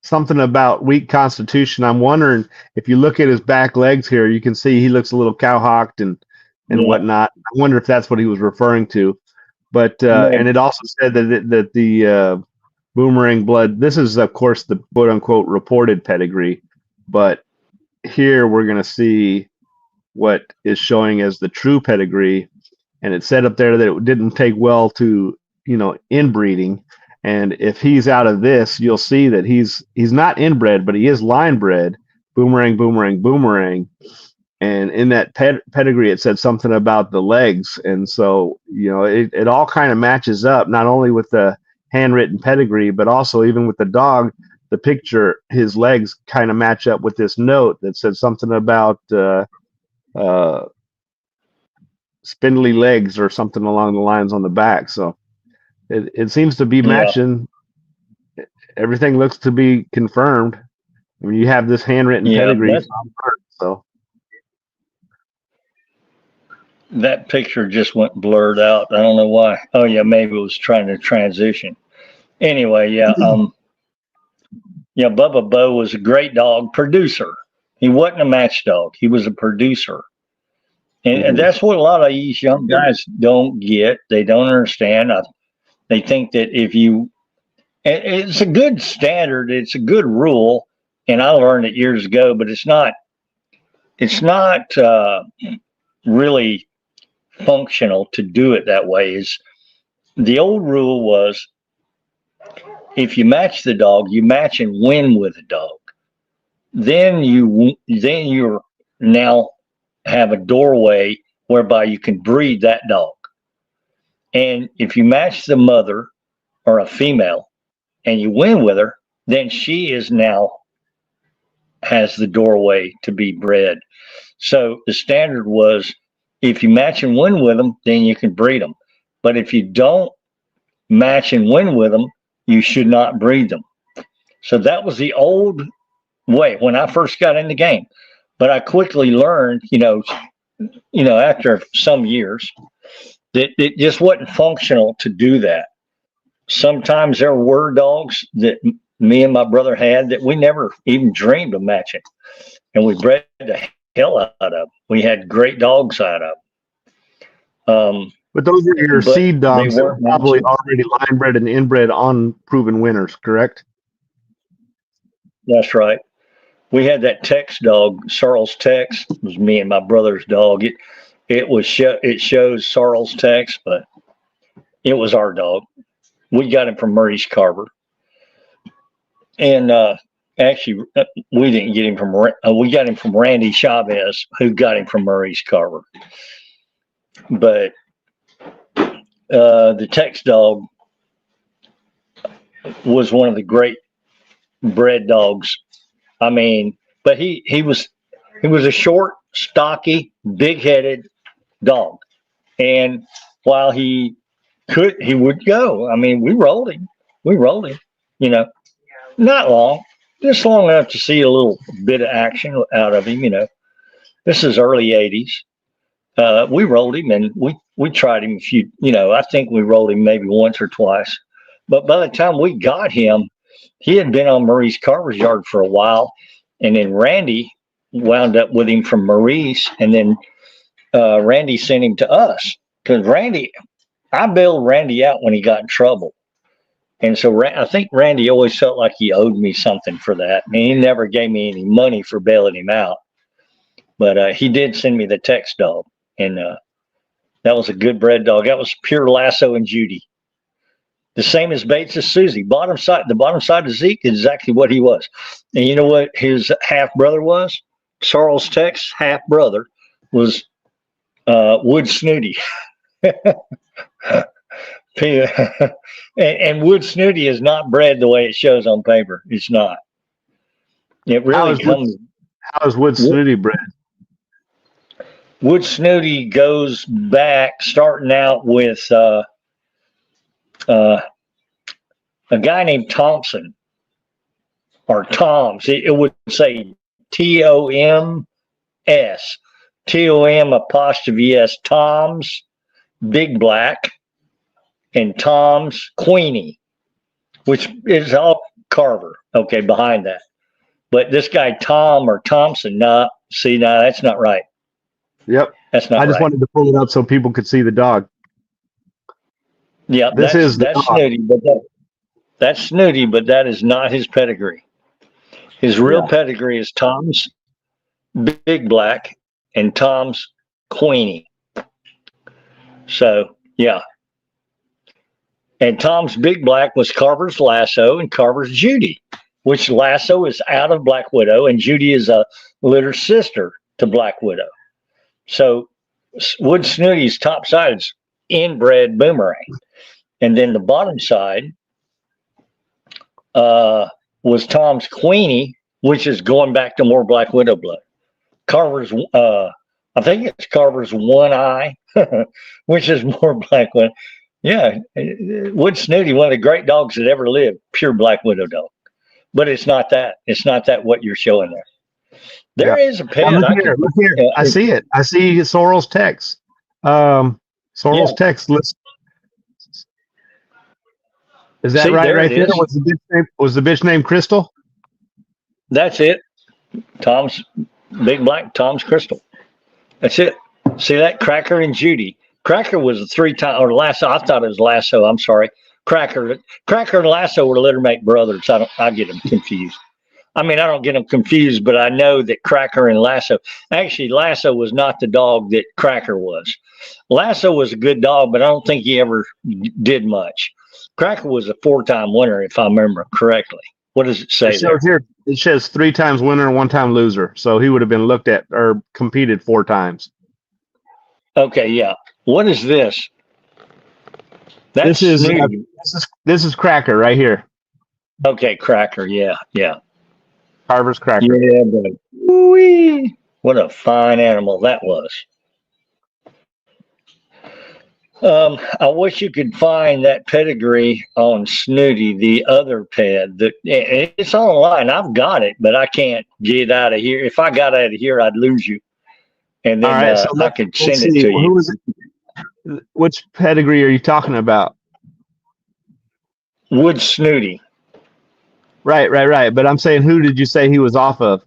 [SPEAKER 1] something about weak constitution. I'm wondering if you look at his back legs here, you can see he looks a little cowhocked and whatnot. I wonder if that's what he was referring to. But and it also said that the boomerang blood. This is, of course, the quote unquote reported pedigree, but here we're going to see what is showing as the true pedigree, and it said up there that it didn't take well to inbreeding. And if he's out of this, you'll see that he's not inbred, but he is line bred. Boomerang, boomerang, boomerang. And in that pedigree, it said something about the legs. And so, it all kind of matches up, not only with the handwritten pedigree, but also even with the dog, the picture, his legs kind of match up with this note that said something about spindly legs or something along the lines on the back. So it seems to be matching. Everything looks to be confirmed. I mean, you have this handwritten pedigree. So
[SPEAKER 2] that picture just went blurred out. I don't know why. Oh yeah, maybe it was trying to transition. Anyway, Bubba Boe was a great dog producer. He wasn't a match dog. He was a producer. And that's what a lot of these young guys don't get. They don't understand. They think that it's a good standard, it's a good rule, and I learned it years ago, but it's not really functional to do it that way. The old rule was, if you match the dog, you match and win with the dog. Then you're now have a doorway whereby you can breed that dog. And if you match the mother or a female and you win with her, then she is now has the doorway to be bred. So the standard was, if you match and win with them, then you can breed them. But if you don't match and win with them, you should not breed them. So that was the old way when I first got in the game. But I quickly learned, after some years, that it just wasn't functional to do that. Sometimes there were dogs that me and my brother had that we never even dreamed of matching, and we bred the hell out of. We had great dogs out of.
[SPEAKER 1] But those are your seed dogs that were probably already line bred and inbred on proven winners, correct?
[SPEAKER 2] That's right. We had that Tex dog, Sorrells Tex. It was me and my brother's dog. It shows Sorrells Tex, but it was our dog. We got him from Murray's Carver. And actually, we didn't get him from. We got him from Randy Chavez, who got him from Maurice Carver. But the Tex dog was one of the great bred dogs. I mean, but he was a short, stocky, big-headed dog, and while he would go. I mean, we rolled him. You know, not long, just long enough to see a little bit of action out of him. You know, this is early '80s. We rolled him, and we tried him a few. You know, I think we rolled him maybe once or twice. But by the time we got him, he had been on Maurice Carver's yard for a while, and then Randy wound up with him from Maurice, and then Randy sent him to us because I bailed Randy out when he got in trouble. And so I think Randy always felt like he owed me something for that. I mean, he never gave me any money for bailing him out. But he did send me the Tex dog. And that was a good bred dog. That was pure Lasso and Judy. The same as Bates' Susie. The bottom side of Zeke is exactly what he was. And you know what his half-brother was? Sorrells Tech's half-brother was Wood Snoody. and Wood Snoody is not bred the way it shows on paper. It's not. It really comes.
[SPEAKER 1] How is Wood Snoody bred?
[SPEAKER 2] Wood Snoody goes back, starting out with a guy named Thompson or Toms. It would say TOMS, TOM''S, Toms, Big Black, and Tom's Queenie, which is all Carver. Okay, behind that. But this guy Tom or Thompson, that's not right.
[SPEAKER 1] Yep.
[SPEAKER 2] That's not right.
[SPEAKER 1] I just wanted to pull it up so people could see the dog.
[SPEAKER 2] Yeah, that's Snooty, that's Snooty, but that is not his pedigree. His real pedigree is Tom's Big Black and Tom's Queenie. So, yeah. And Tom's Big Black was Carver's Lasso and Carver's Judy, which Lasso is out of Black Widow and Judy is a litter sister to Black Widow. So Wood Snooty's top side is inbred Boomerang. And then the bottom side was Tom's Queenie, which is going back to more Black Widow blood. Carver's, I think it's Carver's One Eye, which is more Black Widow. Yeah, Wood Snooty, one of the great dogs that ever lived, pure Black Widow dog. But it's not that. It's not that what you're showing there. There is a pet.
[SPEAKER 1] Look here. I see it. I see Sorrells Tech's. Sorrells Tech's list. Is that right there? Was the bitch named Crystal?
[SPEAKER 2] That's it. Tom's Big Black, Tom's Crystal. That's it. See that? Cracker and Judy. Cracker was a 3-time, or Lasso. I thought it was Lasso. I'm sorry. Cracker and Lasso were littermate brothers. I get them confused. I mean, I don't get them confused, but I know that Cracker and Lasso. Actually, Lasso was not the dog that Cracker was. Lasso was a good dog, but I don't think he ever did much. Cracker was a 4-time winner, if I remember correctly. What does it say there?
[SPEAKER 1] Here, it says 3 times winner and 1-time loser. So he would have been looked at or competed 4 times.
[SPEAKER 2] Okay, yeah. What is this?
[SPEAKER 1] This is Cracker right here.
[SPEAKER 2] Okay, Cracker. Yeah.
[SPEAKER 1] Carver's Cracker.
[SPEAKER 2] Yeah, but woo-wee, what a fine animal that was. I wish you could find that pedigree on Snoody, the other pet. It's online. I've got it, but I can't get out of here. If I got out of here, I'd lose you. And then so I could send it to you.
[SPEAKER 1] Who is it? Which pedigree are you talking about?
[SPEAKER 2] Wood Snoody.
[SPEAKER 1] Right. But I'm saying, who did you say he was off of?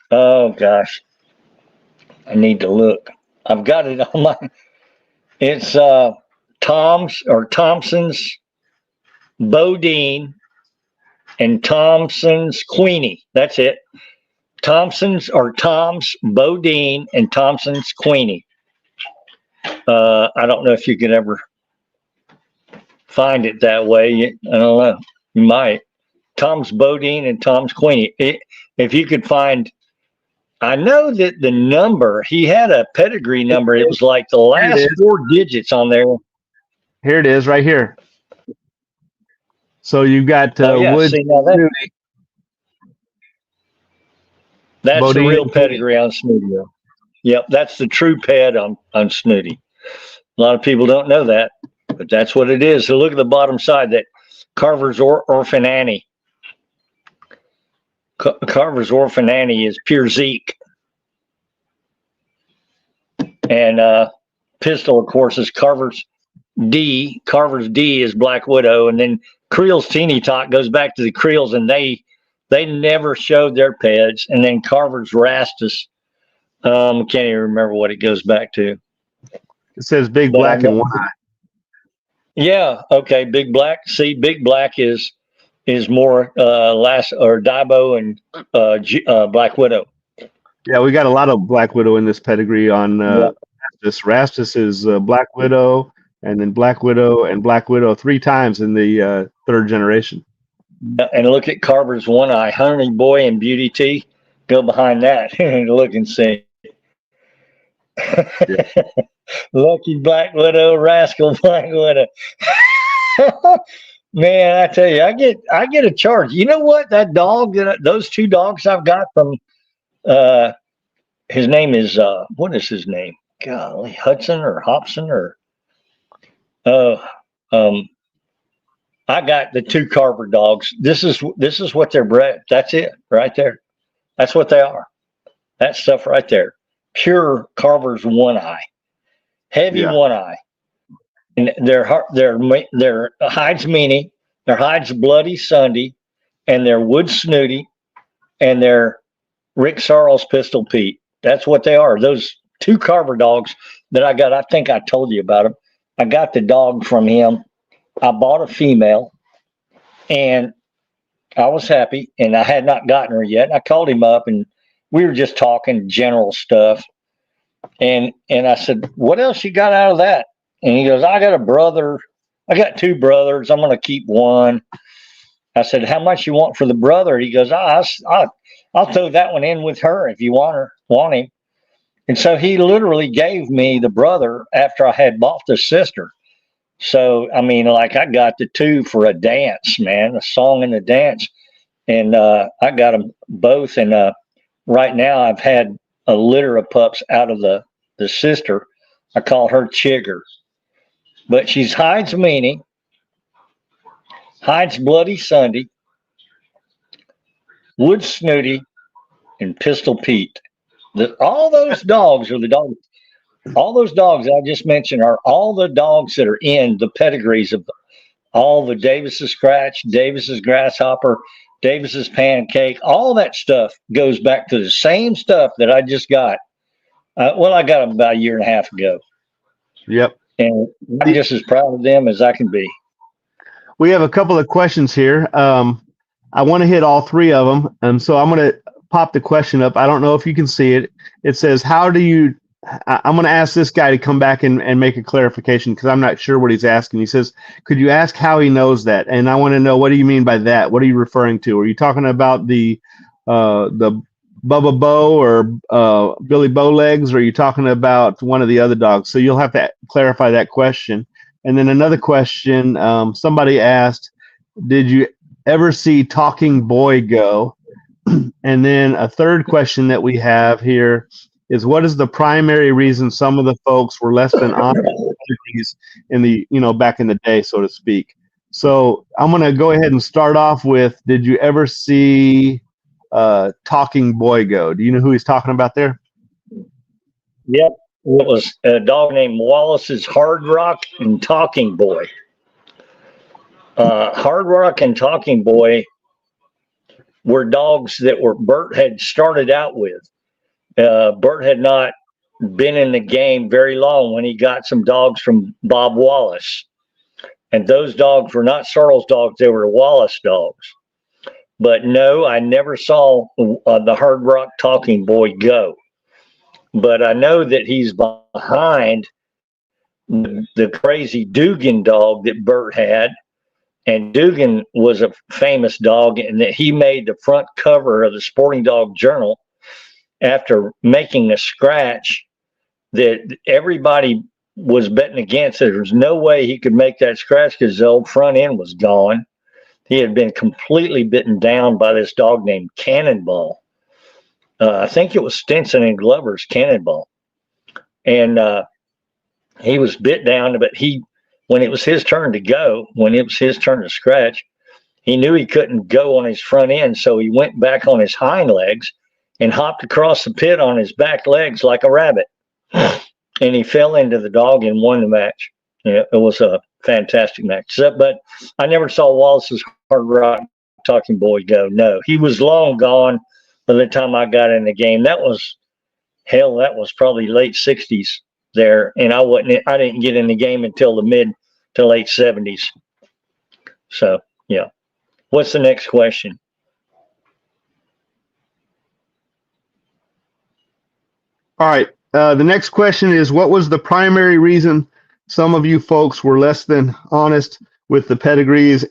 [SPEAKER 2] Oh, gosh. I need to look. I've got it on my... It's Tom's or Thompson's Bodine and Thompson's Queenie. That's it. Thompson's or Tom's Bodine and Thompson's Queenie. I don't know if you could ever find it that way. I don't know. You might. Tom's Bodine and Tom's Queenie. If you could find, I know that the number, he had a pedigree number. It was like the last 4 digits on there.
[SPEAKER 1] Here it is, right here. So you've got Wood.
[SPEAKER 2] See, now that's
[SPEAKER 1] Bodine,
[SPEAKER 2] the real pedigree on Snoody. Yep, that's the true ped on Snoody. A lot of people don't know that, but that's what it is. So look at the bottom side, that Carver's Orphan Annie. Carver's Orphan Annie is pure Zeke. And Pistol, of course, is Carver's D. Carver's D is Black Widow. And then Creel's Teeny Tot goes back to the Creels, and they never showed their peds. And then Carver's Rastus, I can't even remember what it goes back to.
[SPEAKER 1] It says Big Black and One Eye.
[SPEAKER 2] Yeah, okay, Big Black. See, Big Black is more Daibo and Black Widow.
[SPEAKER 1] Yeah, we got a lot of Black Widow in this pedigree on Rastus. Rastus is Black Widow, and then Black Widow and Black Widow 3 times in the 3rd generation.
[SPEAKER 2] And look at Carver's One Eye, Honey Boy and Beauty Tea. Go behind that and look and see. Yeah. Lucky Black Widow, Rascal Black Widow. Man, I tell you, I get a charge. You know what? That dog, those 2 dogs I've got from, his name is what is his name? Golly, Hudson or Hobson or I got the 2 Carver dogs. This is what they're bred. That's it right there. That's what they are. That stuff right there. Pure Carver's One Eye. Heavy One Eye. And their hides Meanie, their hides Bloody Sunday, and their Wood Snoody, and their Rick Sorrells Pistol Pete. That's what they are. Those 2 Carver dogs that I got, I think I told you about them. I got the dog from him. I bought a female, and I was happy, and I had not gotten her yet. I called him up, and we were just talking general stuff. And I said, what else you got out of that? And he goes, I got a brother. I got 2 brothers. I'm going to keep one. I said, how much you want for the brother? He goes, I'll throw that one in with her if you want him. And so he literally gave me the brother after I had bought the sister. So, I mean, like, I got the 2 for a dance, man, a song and a dance. And I got them both. And right now I've had a litter of pups out of the sister. I call her Chigger. But she's hides Meanie, hides Bloody Sunday, Wood Snooty, and Pistol Pete. All those dogs are the dogs. All those dogs I just mentioned are all the dogs that are in the pedigrees of all the Davis's Scratch, Davis's Grasshopper, Davis's Pancake. All that stuff goes back to the same stuff that I just got. I got them about a year and a half ago.
[SPEAKER 1] Yep.
[SPEAKER 2] And I'm just as proud of them as I can be.
[SPEAKER 1] We have a couple of questions here. I want to hit all 3 of them. So I'm going to pop the question up. I don't know if you can see it. It says, I'm going to ask this guy to come back and make a clarification because I'm not sure what he's asking. He says, could you ask how he knows that? And I want to know, what do you mean by that? What are you referring to? Are you talking about the Bubba Boe or Billy Bowlegs, or are you talking about one of the other dogs? So you'll have to clarify that question. And then another question, somebody asked, did you ever see Talking Boy go? And then a third question that we have here is, what is the primary reason some of the folks were less than honest in the, back in the day, so to speak? So I'm going to go ahead and start off with, did you ever see Talking Boy go? Do you know who he's talking about there?
[SPEAKER 2] Yep. It was a dog named Wallace's Hard Rock and Talking Boy. Hard Rock and Talking Boy were dogs that Bert had started out with. Bert had not been in the game very long when he got some dogs from Bob Wallace. And those dogs were not Sorrells dogs, they were Wallace dogs. But no, I never saw the Hard Rock Talking Boy go. But I know that he's behind the crazy Dugan dog that Bert had. And Dugan was a famous dog, and that he made the front cover of the Sporting Dog Journal after making a scratch that everybody was betting against. There was no way he could make that scratch because the old front end was gone. He had been completely bitten down by this dog named Cannonball. I think it was Stinson and Glover's Cannonball. And he was bit down, but when it was his turn to go, when it was his turn to scratch, he knew he couldn't go on his front end, so he went back on his hind legs and hopped across the pit on his back legs like a rabbit. And he fell into the dog and won the match. It was a fantastic match. But I never saw Wallace's Hard Rock Talking Boy go. No, he was long gone by the time I got in the game. That was probably late 60s there, and I didn't get in the game until the mid to late 70s. So yeah. What's the next question?
[SPEAKER 1] All right. The next question is, what was the primary reason some of you folks were less than honest with the pedigrees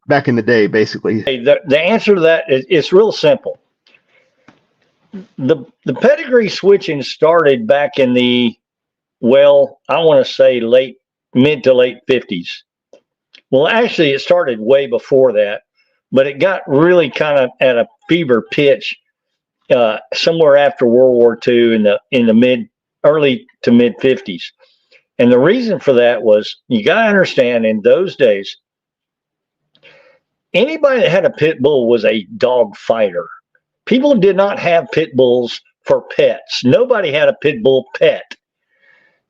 [SPEAKER 1] back in the day, basically?
[SPEAKER 2] The answer to that is, it's real simple. The pedigree switching started back in the, well, I want to say mid to late 50s. Well, actually, it started way before that, but it got really kind of at a fever pitch somewhere after World War II in the early to mid 50s. And the reason for that was, you got to understand, in those days, anybody that had a pit bull was a dog fighter. People did not have pit bulls for pets. Nobody had a pit bull pet.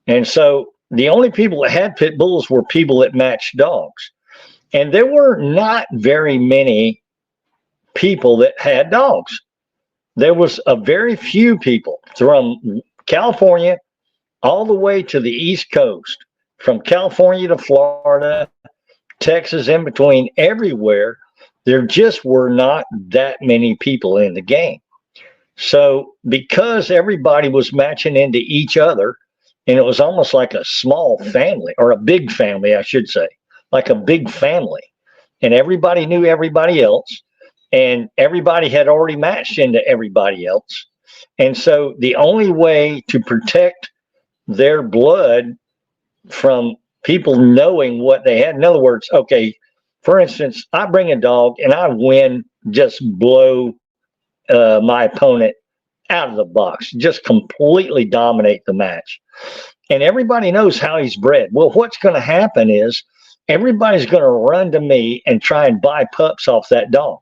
[SPEAKER 2] And so the only people that had pit bulls were people that matched dogs. And there were not very many people that had dogs. There was a very few people from California all the way to the East Coast, from California to Florida, Texas, in between, everywhere. There just were not that many people in the game. So because everybody was matching into each other, and it was almost like a small family, or a big family, I should say, like a big family. And everybody knew everybody else, and everybody had already matched into everybody else. And so the only way to protect their blood from people knowing what they had, in other words, okay, for instance, I bring a dog and I win, just blow my opponent out of the box, just completely dominate the match. And everybody knows how he's bred. Well, what's going to happen is everybody's going to run to me and try and buy pups off that dog.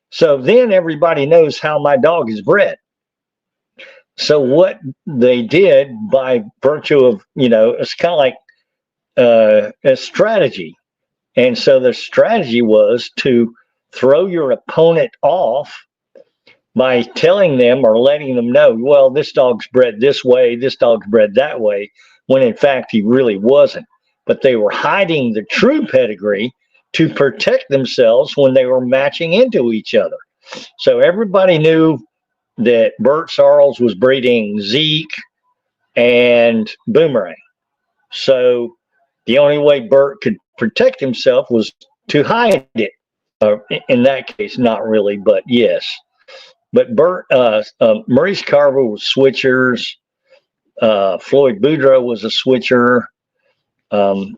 [SPEAKER 2] So then everybody knows how my dog is bred. So what they did, by virtue of, it's kind of like a strategy. And so the strategy was to throw your opponent off by telling them or letting them know, well, this dog's bred this way, this dog's bred that way, when in fact he really wasn't. But they were hiding the true pedigree to protect themselves when they were matching into each other. So everybody knew that Bert Sorrells was breeding Zeke and Boomerang. So the only way Bert could protect himself was to hide it. In that case, not really, but yes. But Bert, Maurice Carver was switchers. Floyd Boudreaux was a switcher. I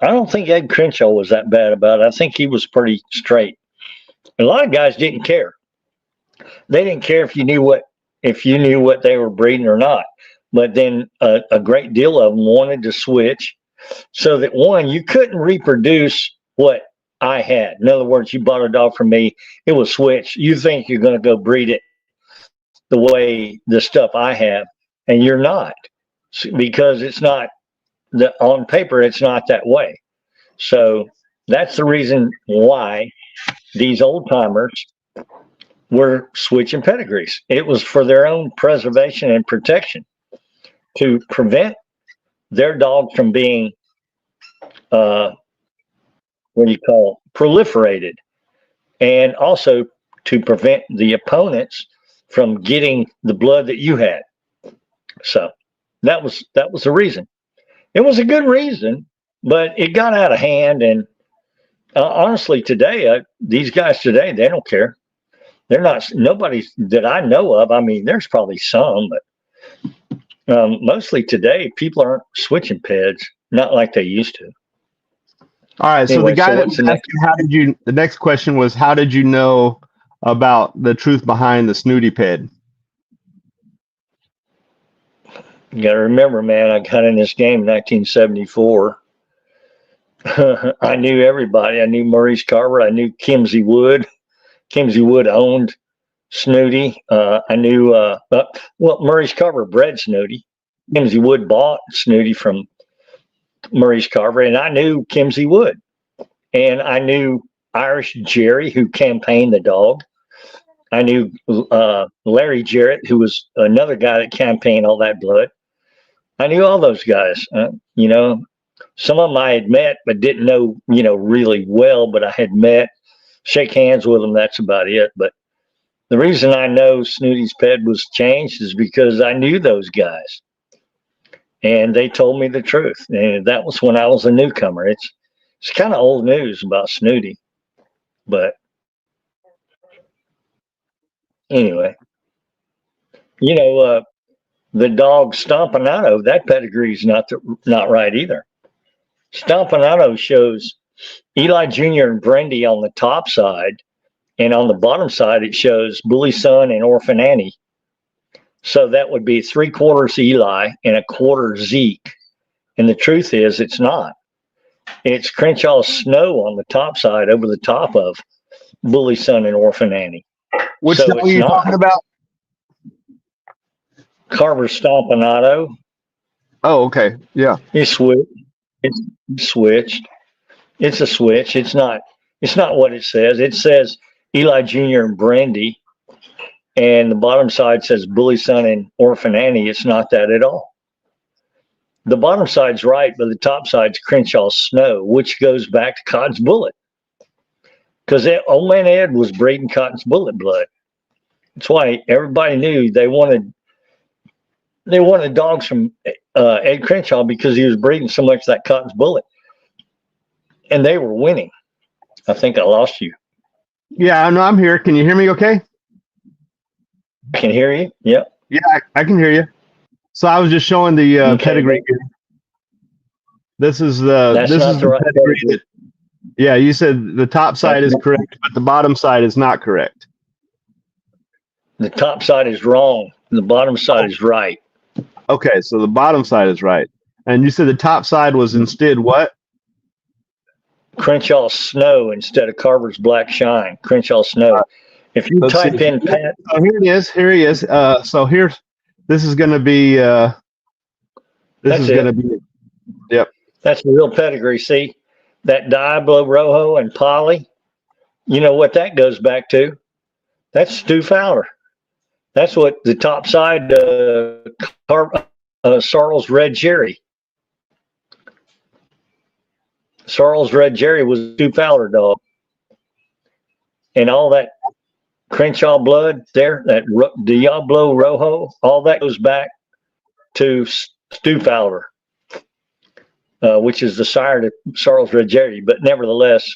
[SPEAKER 2] don't think Ed Crenshaw was that bad about it. I think he was pretty straight. A lot of guys didn't care. They didn't care if you knew what they were breeding or not. But then a great deal of them wanted to switch, so that, one, you couldn't reproduce what I had. In other words, you bought a dog from me, it was switched. You think you're going to go breed it the way the stuff I have, and you're not, because it's not on paper. It's not that way. So that's the reason why these old timers were switching pedigrees. It was for their own preservation and protection, to prevent their dog from being proliferated, and also to prevent the opponents from getting the blood that you had. So that was the reason. It was a good reason, but it got out of hand, and Honestly, today, these guys today, they don't care. They're not, nobody that I know of. I mean, there's probably some, but mostly today, people aren't switching peds, not like they used to.
[SPEAKER 1] All right. So
[SPEAKER 2] Anyway,
[SPEAKER 1] the guy
[SPEAKER 2] so
[SPEAKER 1] that
[SPEAKER 2] what's
[SPEAKER 1] was asking, the next question was, how did you know about the truth behind the Snoody ped?
[SPEAKER 2] You got to remember, man, I got in this game in 1974. I knew everybody. I knew Maurice Carver. I knew Kimsey Wood. Kimsey Wood owned Snoody. I knew, well, Maurice Carver bred Snoody. Kimsey Wood bought Snoody from Maurice Carver, and I knew Kimsey Wood. And I knew Irish Jerry, who campaigned the dog. I knew Larry Jarrett, who was another guy that campaigned all that blood. I knew all those guys. You know, some of them I had met, but didn't know, you know, really well, but I had met, shake hands with them. That's about it. But the reason I know Snoody's ped was changed is because I knew those guys. And they told me the truth. And that was when I was a newcomer. It's kind of old news about Snoody. But anyway, you know, the dog Stompanato, that pedigree's not right either. Stompanato shows Eli Jr. and Brandy on the top side, and on the bottom side it shows Bully Son and Orphan Annie. So that would be 3/4 Eli and 1/4 Zeke. And the truth is, it's not. It's Crenshaw Snow on the top side over the top of Bully Son and Orphan Annie.
[SPEAKER 1] Which dog are you talking about?
[SPEAKER 2] Carver Stompanato.
[SPEAKER 1] Oh, okay. Yeah.
[SPEAKER 2] It's switched. It's switched. It's a switch. It's not what it says. It says Eli Jr. and Brandy, and the bottom side says Bully Son and Orphan Annie. It's not that at all. The bottom side's right, but the top side's Crenshaw Snow, which goes back to Cotton's Bullet. Because old man Ed was breeding Cotton's Bullet blood. That's why everybody knew they wanted dogs from Ed Crenshaw, because he was breeding so much of that Cotton's Bullet. And they were winning. I think I lost you.
[SPEAKER 1] Yeah, no, I'm here. Can you hear me okay?
[SPEAKER 2] I can hear you. Yep.
[SPEAKER 1] Yeah, I can hear you. So I was just showing the pedigree. This is the pedigree that, yeah, you said the top side is correct, but the bottom side is not correct.
[SPEAKER 2] The top side is wrong. The bottom side is right.
[SPEAKER 1] Okay, so the bottom side is right. And you said the top side was instead what?
[SPEAKER 2] Crenshaw Snow instead of Carver's Black Shine. Crenshaw Snow. If you type in Pat.
[SPEAKER 1] Oh, here he is. Here he is. So here's, this is going to be, yep.
[SPEAKER 2] That's the real pedigree. See, that Diablo Rojo and Polly, you know what that goes back to? That's Stu Fowler. That's what the top side, Sorrells Red Jerry. Sorrells Red Jerry was a Stu Fowler dog. And all that Crenshaw blood there, that Diablo Rojo, all that goes back to Stu Fowler, which is the sire to Sorrells Red Jerry. But nevertheless,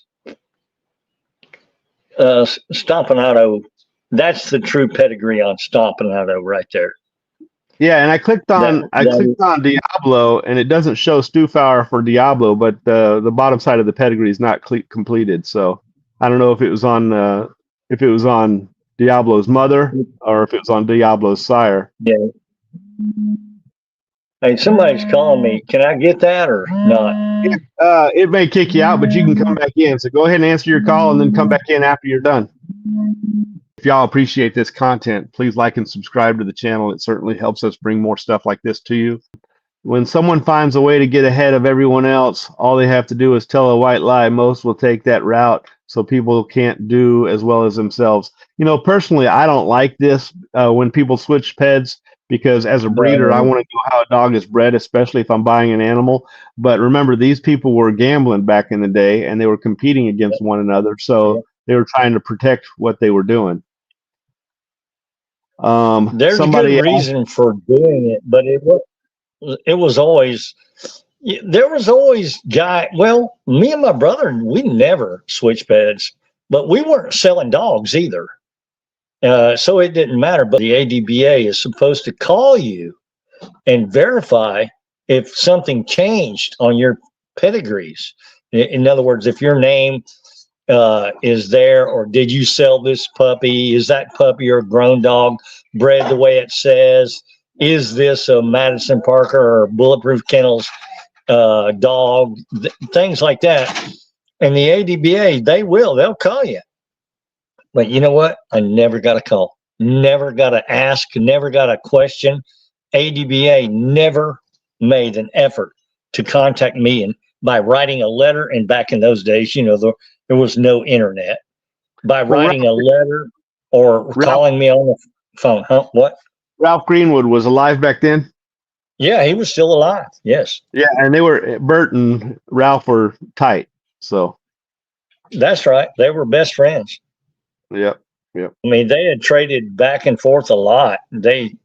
[SPEAKER 2] Stompanato, that's the true pedigree on Stompanato right there.
[SPEAKER 1] Yeah, and I clicked on Diablo, and it doesn't show Stu Fowler for Diablo, but the bottom side of the pedigree is not completed. So I don't know if it was on Diablo's mother or if it was on Diablo's sire.
[SPEAKER 2] Yeah. Hey, somebody's calling me. Can I get that or not?
[SPEAKER 1] It may kick you out, but you can come back in. So go ahead and answer your call and then come back in after you're done. If y'all appreciate this content, please like and subscribe to the channel. It certainly helps us bring more stuff like this to you. When someone finds a way to get ahead of everyone else, all they have to do is tell a white lie. Most will take that route, so people can't do as well as themselves. You know, personally, I don't like this when people switch peds, because as a breeder, I want to know how a dog is bred, especially if I'm buying an animal. But remember, these people were gambling back in the day, and they were competing against one another, so they were trying to protect what they were doing.
[SPEAKER 2] There's a good reason for doing it, but it was always There was always well, me and my brother, we never switched beds, but we weren't selling dogs either. So it didn't matter. But the ADBA is supposed to call you and verify if something changed on your pedigrees. In other words, if your name is there, or did you sell this puppy? Is that puppy or a grown dog bred the way it says? Is this a Madison Parker or Bulletproof Kennels dog? Things like that. And the ADBA, they'll call you. But you know what? I never got a call, never got to ask, never got a question. ADBA never made an effort to contact me, and by writing a letter. And back in those days, there was no internet. By writing a letter or calling me on the phone. Huh? What?
[SPEAKER 1] Ralph Greenwood was alive back then.
[SPEAKER 2] Yeah, he was still alive. Yes.
[SPEAKER 1] Yeah, and Bert and Ralph were tight. So
[SPEAKER 2] that's right. They were best friends.
[SPEAKER 1] Yep.
[SPEAKER 2] I mean, they had traded back and forth a lot. In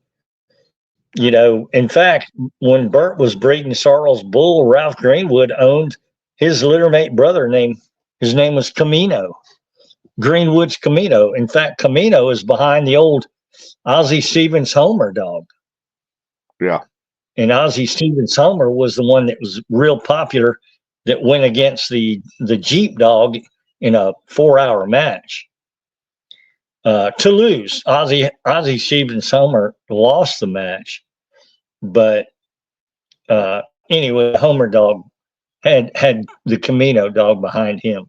[SPEAKER 2] fact, when Bert was breeding Sorrells bull, Ralph Greenwood owned his littermate brother his name was Camino, Greenwood's Camino. In fact, Camino is behind the old Ozzie Stevens Homer dog.
[SPEAKER 1] Yeah.
[SPEAKER 2] And Ozzie Stevens Homer was the one that was real popular, that went against the Jeep dog in a 4-hour match. To lose. Ozzie Stevens Homer lost the match. But anyway, Homer dog had the Camino dog behind him,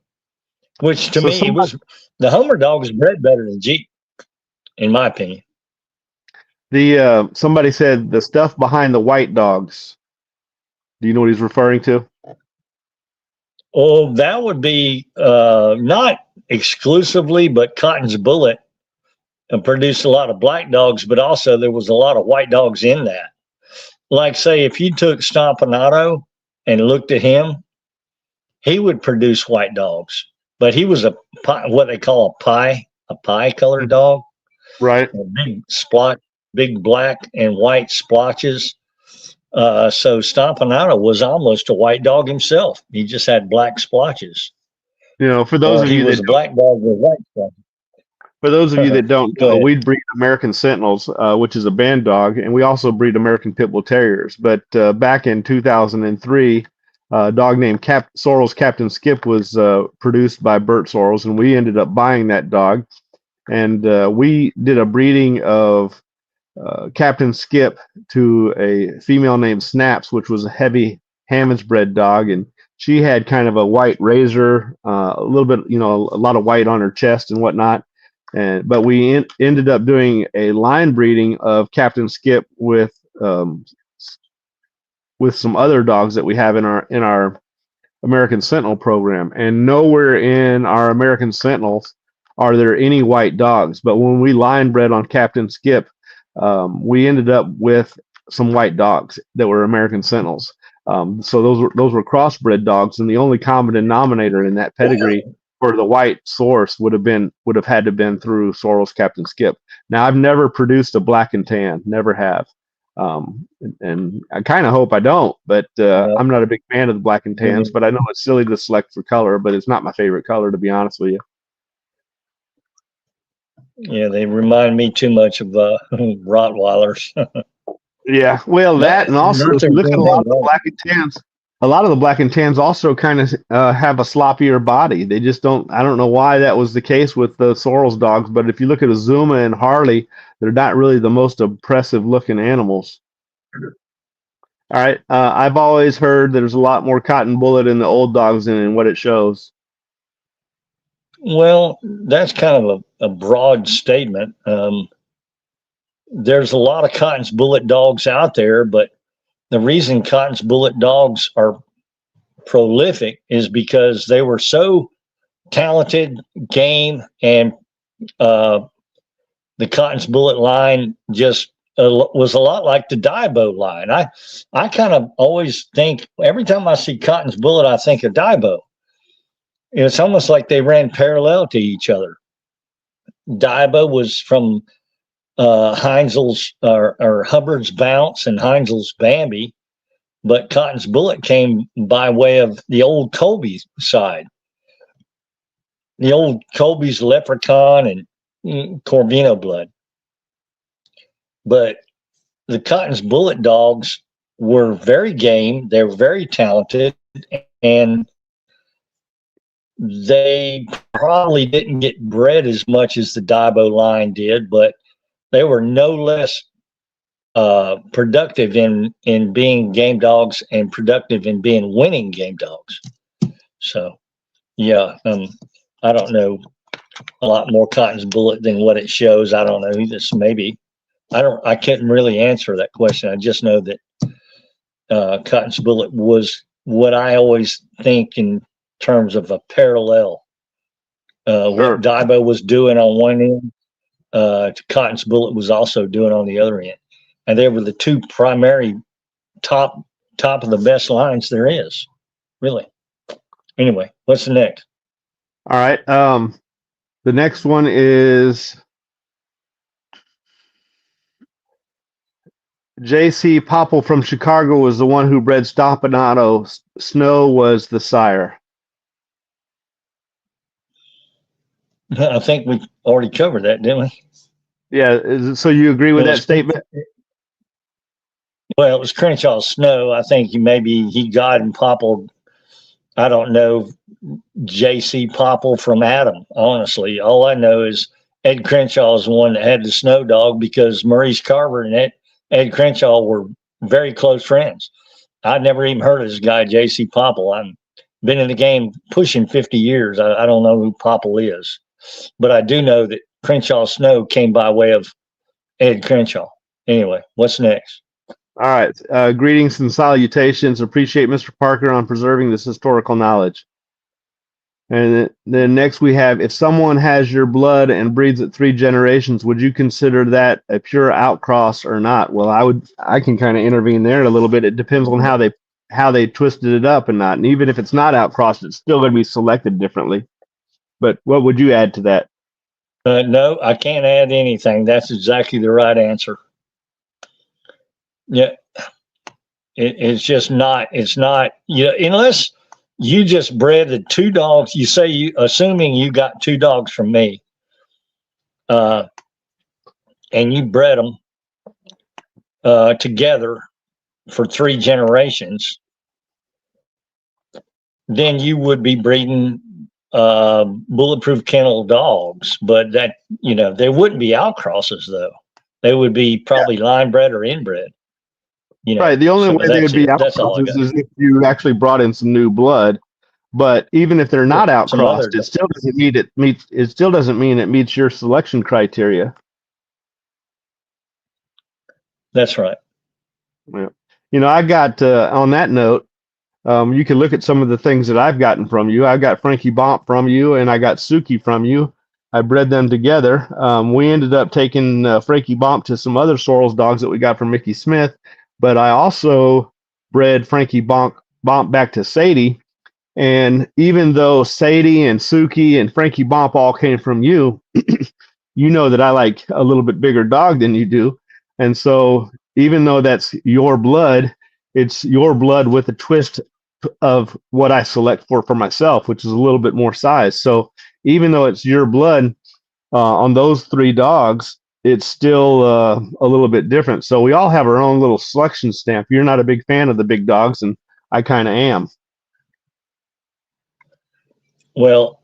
[SPEAKER 2] which to me was the Homer dog is bred better than Jeep, in my opinion.
[SPEAKER 1] Somebody said the stuff behind the white dogs. Do you know what he's referring to?
[SPEAKER 2] Oh, that would be not exclusively, but Cotton's Bullet produced a lot of black dogs, but also there was a lot of white dogs in that. Like, say, if you took Stompanato and looked at him, he would produce white dogs, but he was what they call a pie colored dog.
[SPEAKER 1] Right.
[SPEAKER 2] Big black and white splotches. So Stompanato was almost a white dog himself. He just had black splotches.
[SPEAKER 1] For those of you
[SPEAKER 2] that was a black dog with white splotches.
[SPEAKER 1] For those of you that don't know, we breed American Sentinels, which is a band dog, and we also breed American Pit Bull Terriers. But back in 2003, a dog named Sorrells Captain Skip was produced by Bert Sorrells, and we ended up buying that dog. And we did a breeding of Captain Skip to a female named Snaps, which was a heavy Hammonds bred dog, and she had kind of a white razor, a little bit, a lot of white on her chest and whatnot. But we ended up doing a line breeding of Captain Skip with some other dogs that we have in our American Sentinel program. And nowhere in our American Sentinels are there any white dogs. But when we line bred on Captain Skip, we ended up with some white dogs that were American Sentinels. So those were crossbred dogs, and the only common denominator in that pedigree for the white source would have had to been through Sorrells Captain Skip. Now, I've never produced a black and tan, never have, and I kind of hope I don't. But I'm not a big fan of the black and tans. But I know it's silly to select for color, but it's not my favorite color, to be honest with you.
[SPEAKER 2] Yeah, they remind me too much of Rottweilers.
[SPEAKER 1] Yeah, well, that, and also if you look at a lot of the black and tans. A lot of the black and tans also kind of have a sloppier body. They just don't. I don't know why that was the case with the Sorrells dogs, but if you look at Azuma and Harley, they're not really the most impressive looking animals. All right, I've always heard there's a lot more Cotton Bullet in the old dogs than what it shows.
[SPEAKER 2] Well, that's kind of a broad statement. There's a lot of Cotton's Bullet dogs out there, but the reason Cotton's Bullet dogs are prolific is because they were so talented, game, and the Cotton's Bullet line just was a lot like the ADBA line. I kind of always think, every time I see Cotton's Bullet, I think of ADBA. It's almost like they ran parallel to each other. ADBA was from Heinzel's or Hubbard's Bounce and Heinzel's Bambi. but Cotton's Bullet came by way of the old Colby side. The old Colby's Leprechaun and Corvino blood. But the Cotton's Bullet dogs were very game. They were very talented, and they probably didn't get bred as much as the ADBA line did, but they were no less productive in being game dogs and productive in being winning game dogs. So, yeah, I don't know a lot more Cotton's Bullet than what it shows. I don't know. Just maybe. I couldn't really answer that question. I just know that Cotton's Bullet was what I always think in terms of a parallel. What ADBA was doing on one end, Cotton's Bullet was also doing on the other end. And they were the two primary top of the best lines there is, really. Anyway, what's the next?
[SPEAKER 1] All right. The next one is J.C. Popple from Chicago was the one who bred Stompanato. Snow was the sire.
[SPEAKER 2] I think we already covered that, didn't we?
[SPEAKER 1] Yeah. So you agree with that statement?
[SPEAKER 2] Well, it was Crenshaw Snow. I think he got and Popple. I don't know J.C. Popple from Adam, honestly. All I know is Ed Crenshaw is the one that had the Snow dog because Maurice Carver and Ed Crenshaw were very close friends. I'd never even heard of this guy, J.C. Popple. I've been in the game pushing 50 years. I don't know who Popple is. But I do know that Crenshaw Snow came by way of Ed Crenshaw. Anyway, what's next?
[SPEAKER 1] All right. Greetings and salutations. Appreciate Mr. Parker on preserving this historical knowledge. And then next we have, if someone has your blood and breeds it 3 generations, would you consider that a pure outcross or not? Well, I can kind of intervene there a little bit. It depends on how they twisted it up and not. And even if it's not outcrossed, it's still going to be selected differently. But what would you add to that?
[SPEAKER 2] No, I can't add anything. That's exactly the right answer. Yeah, it's just not. It's not. Unless you just bred the 2 dogs. You say assuming you got 2 dogs from me, and you bred them together for 3 generations, then you would be breeding bulletproof kennel dogs. But that they wouldn't be outcrosses though. They would be probably line bred or inbred.
[SPEAKER 1] Right. The only way they would be outcrossed is if you actually brought in some new blood. But even if they're not outcrossed, it still doesn't mean it still doesn't mean it meets your selection criteria.
[SPEAKER 2] That's right.
[SPEAKER 1] Yeah. I got on that note, you can look at some of the things that I've gotten from you. I got Frankie Bomp from you, and I got Suki from you. I bred them together. We ended up taking Frankie Bomp to some other Sorrells dogs that we got from Mickey Smith. But I also bred Frankie Bomp back to Sadie. And even though Sadie and Suki and Frankie Bomp all came from you, you know that I like a little bit bigger dog than you do. And so even though that's your blood, it's your blood with a twist of what I select for myself, which is a little bit more size. So even though it's your blood on those 3 dogs, it's still a little bit different. So we all have our own little selection stamp. You're not a big fan of the big dogs, and I kind of am.
[SPEAKER 2] Well,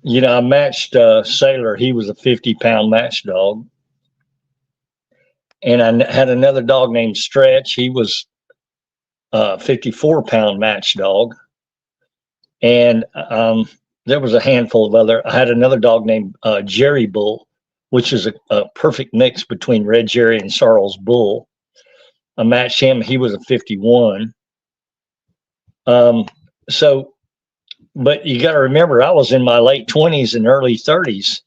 [SPEAKER 2] I matched Sailor. He was a 50-pound match dog. And I had another dog named Stretch. He was a 54-pound match dog. And there was a handful of other. I had another dog named Jerry Bull, which is a perfect mix between Red Jerry and Sorrells Bull. I matched him. He was a 51. But you got to remember, I was in my late 20s and early 30s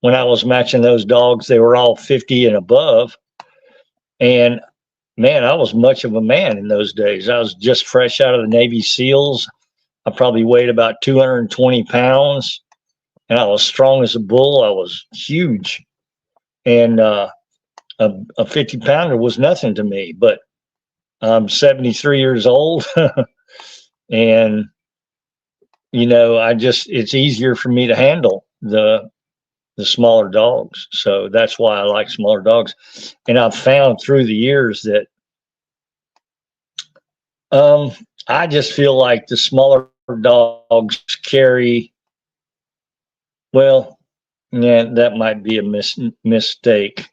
[SPEAKER 2] when I was matching those dogs. They were all 50 and above. And man, I was much of a man in those days. I was just fresh out of the Navy SEALs. I probably weighed about 220 pounds. And I was strong as a bull. I was huge. And a 50-pounder was nothing to me. But I'm 73 years old, and it's easier for me to handle the smaller dogs. So that's why I like smaller dogs. And I've found through the years that I just feel like the smaller dogs carry, well, yeah, that might be a mistake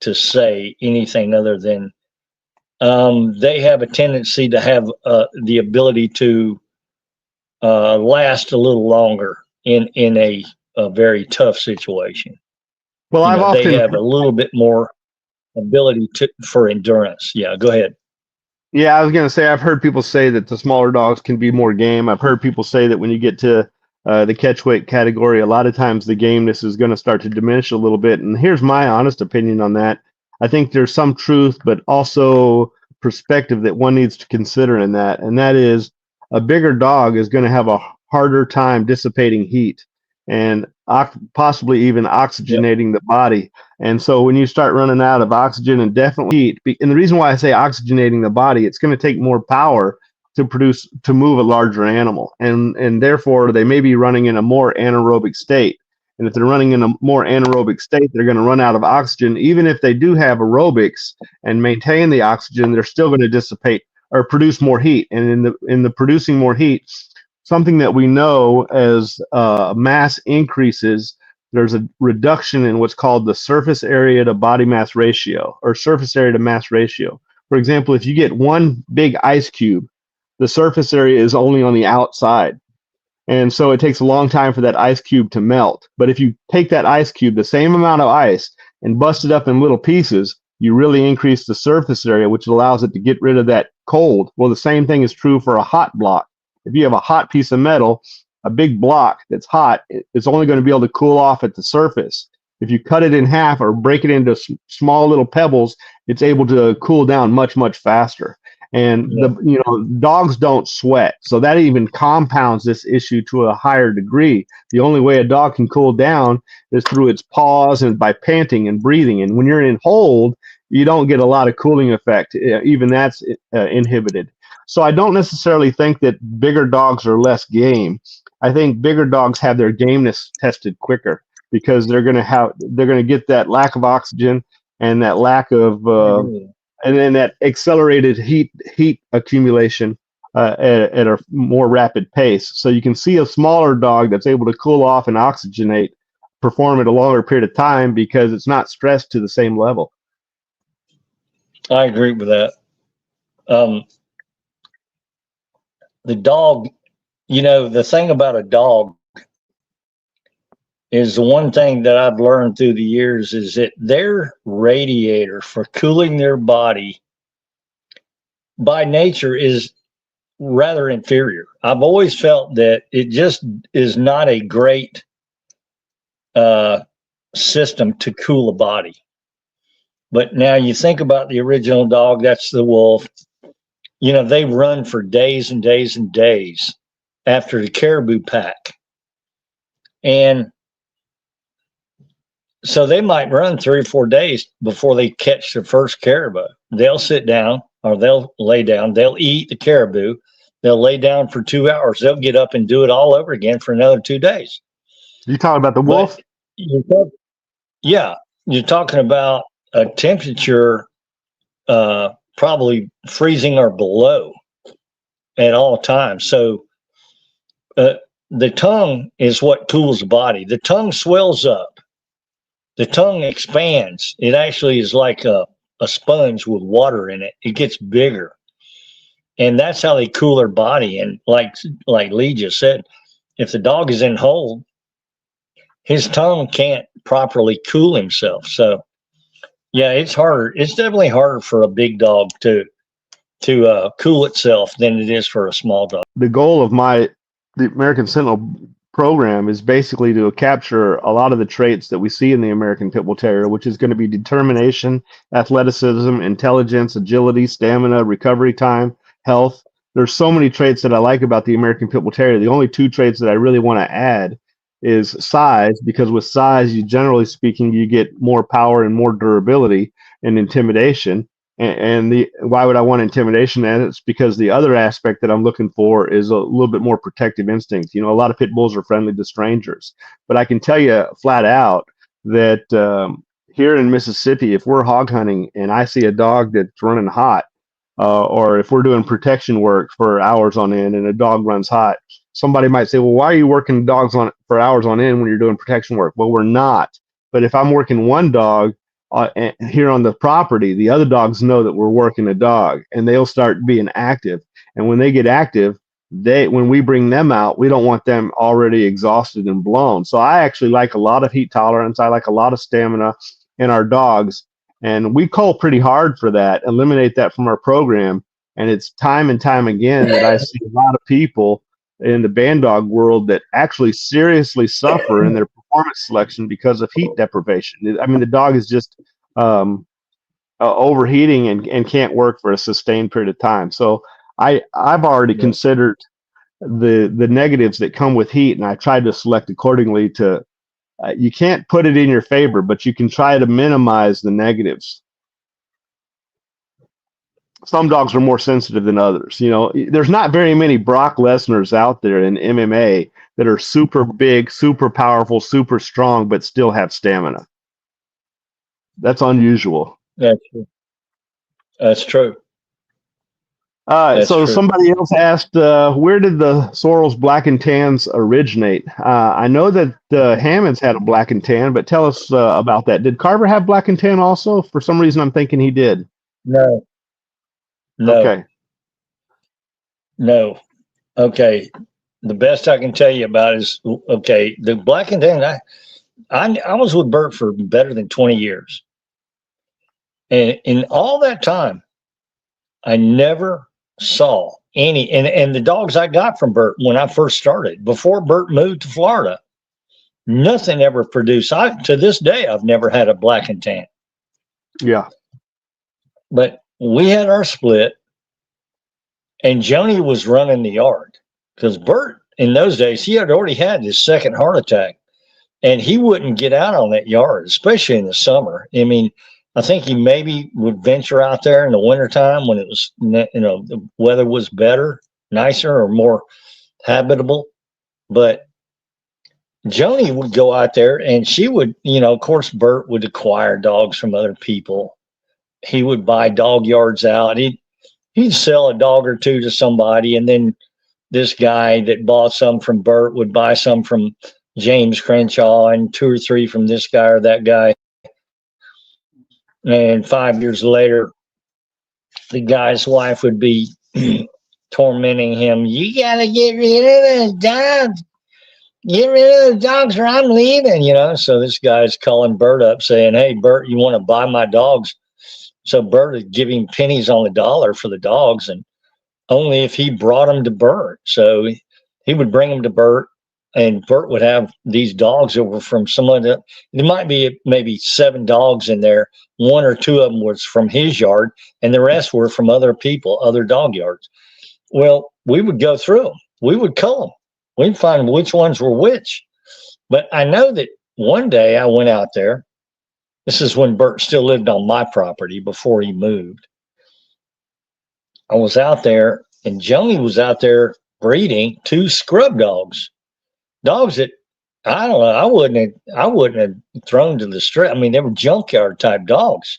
[SPEAKER 2] to say anything other than they have a tendency to have the ability to last a little longer in a very tough situation.
[SPEAKER 1] Well, I've
[SPEAKER 2] They
[SPEAKER 1] often
[SPEAKER 2] have a little bit more ability for endurance. Yeah, go ahead.
[SPEAKER 1] Yeah, I was going to say, I've heard people say that the smaller dogs can be more game. I've heard people say that when you get to the catch weight category, a lot of times the gameness is going to start to diminish a little bit. And here's my honest opinion on that. I think there's some truth, but also perspective that one needs to consider in that. And that is a bigger dog is going to have a harder time dissipating heat and possibly even oxygenating the body. And so when you start running out of oxygen and definitely heat, and the reason why I say oxygenating the body, it's going to take more power to move a larger animal. And therefore they may be running in a more anaerobic state. And if they're running in a more anaerobic state, they're going to run out of oxygen. Even if they do have aerobics and maintain the oxygen, they're still going to dissipate or produce more heat. And in the producing more heat, something that we know as mass increases, there's a reduction in what's called the surface area to body mass ratio, or surface area to mass ratio. For example, if you get one big ice cube, the surface area is only on the outside. And so it takes a long time for that ice cube to melt. But if you take that ice cube, the same amount of ice, and bust it up in little pieces, you really increase the surface area, which allows it to get rid of that cold. Well, the same thing is true for a hot block. If you have a hot piece of metal, a big block that's hot, it's only going to be able to cool off at the surface. If you cut it in half or break it into small little pebbles, it's able to cool down much, much faster. And dogs don't sweat, so that even compounds this issue to a higher degree. The only way a dog can cool down is through its paws and by panting and breathing. And when you're in hold, you don't get a lot of cooling effect. Even that's inhibited. So I don't necessarily think that bigger dogs are less game. I think bigger dogs have their gameness tested quicker because they're going to get that lack of oxygen and that lack of and then that accelerated heat accumulation at a more rapid pace. So you can see a smaller dog that's able to cool off and oxygenate perform at a longer period of time because it's not stressed to the same level.
[SPEAKER 2] I agree with that. The dog, the thing about a dog is the one thing that I've learned through the years is that their radiator for cooling their body by nature is rather inferior. I've always felt that it just is not a great system to cool a body. But now you think about the original dog, that's the wolf. They run for days and days and days after the caribou pack. And so they might run 3 or 4 days before they catch their first caribou. They'll sit down or they'll lay down. They'll eat the caribou. They'll lay down for 2 hours. They'll get up and do it all over again for another 2 days.
[SPEAKER 1] You talking about the wolf?
[SPEAKER 2] You're talking about a temperature probably freezing or below at all times. So the tongue is what cools the body. The tongue swells up. The tongue expands. It actually is like a sponge with water in it. It gets bigger. And that's how they cool their body. And like Lee just said, if the dog is in hold, his tongue can't properly cool himself. So yeah, it's harder. It's definitely harder for a big dog to cool itself than it is for a small dog.
[SPEAKER 1] The goal of the American Sentinel program is basically to capture a lot of the traits that we see in the American Pit Bull Terrier, which is going to be determination, athleticism, intelligence, agility, stamina, recovery time, health. There's so many traits that I like about the American Pit Bull Terrier. The only 2 traits that I really want to add is size, because with size, generally speaking, you get more power and more durability and intimidation. And the why would I want intimidation? And it's because the other aspect that I'm looking for is a little bit more protective instinct. You know, a lot of pit bulls are friendly to strangers, but I can tell you flat out that here in Mississippi, if we're hog hunting and I see a dog that's running hot, or if we're doing protection work for hours on end and a dog runs hot, somebody might say, well, why are you working dogs on for hours on end when you're doing protection work? Well, we're not. But if I'm working one dog here on the property, the other dogs know that we're working a dog, and they'll start being active. And when they get active, when we bring them out, we don't want them already exhausted and blown. So I actually like a lot of heat tolerance. I like a lot of stamina in our dogs, and we cull pretty hard for that, eliminate that from our program. And it's time and time again that I see a lot of people in the band dog world that actually seriously suffer in their performance selection because of heat deprivation. I mean, the dog is just overheating and can't work for a sustained period of time. So I've already considered the negatives that come with heat, and I tried to select accordingly to you can't put it in your favor, but you can try to minimize the negatives. Some dogs are more sensitive than others. You know, there's not very many Brock Lesnar's out there in MMA that are super big, super powerful, super strong, but still have stamina. That's unusual.
[SPEAKER 2] That's true. That's true.
[SPEAKER 1] So true. Somebody else asked, where did the Sorrells black and tans originate? I know that Hammond's had a black and tan, but tell us about that. Did Carver have black and tan also? For some reason, I'm thinking he did.
[SPEAKER 2] No.
[SPEAKER 1] Okay.
[SPEAKER 2] No. Okay. The best I can tell you about is, okay, the black and tan, I was with Bert for better than 20 years. And in all that time, I never saw any, and the dogs I got from Bert when I first started, before Bert moved to Florida, nothing ever produced. To this day, I've never had a black and tan.
[SPEAKER 1] Yeah.
[SPEAKER 2] But we had our split, and Joni was running the yard because Bert, in those days, he had already had his second heart attack, and he wouldn't get out on that yard, especially in the summer. I mean, I think he maybe would venture out there in the wintertime when it was, the weather was better, nicer, or more habitable. But Joni would go out there, and she would, of course, Bert would acquire dogs from other people. He would buy dog yards out. He'd sell a dog or two to somebody, and then this guy that bought some from Bert would buy some from James Crenshaw and 2 or 3 from this guy or that guy. And 5 years later, the guy's wife would be tormenting him. You got to get rid of those dogs. Get rid of those dogs or I'm leaving, So this guy's calling Bert up saying, hey, Bert, you want to buy my dogs? So Bert would give him pennies on the dollar for the dogs, and only if he brought them to Bert. So he would bring them to Bert, and Bert would have these dogs that were from someone that there might be maybe 7 dogs in there. 1 or 2 of them was from his yard, and the rest were from other people, other dog yards. Well, we would go through them. We would cull them. We'd find which ones were which. But I know that one day I went out there. This is when Bert still lived on my property before he moved. I was out there, and Joni was out there breeding 2 scrub dogs. Dogs that, I don't know, I wouldn't have thrown to the street. I mean, they were junkyard type dogs.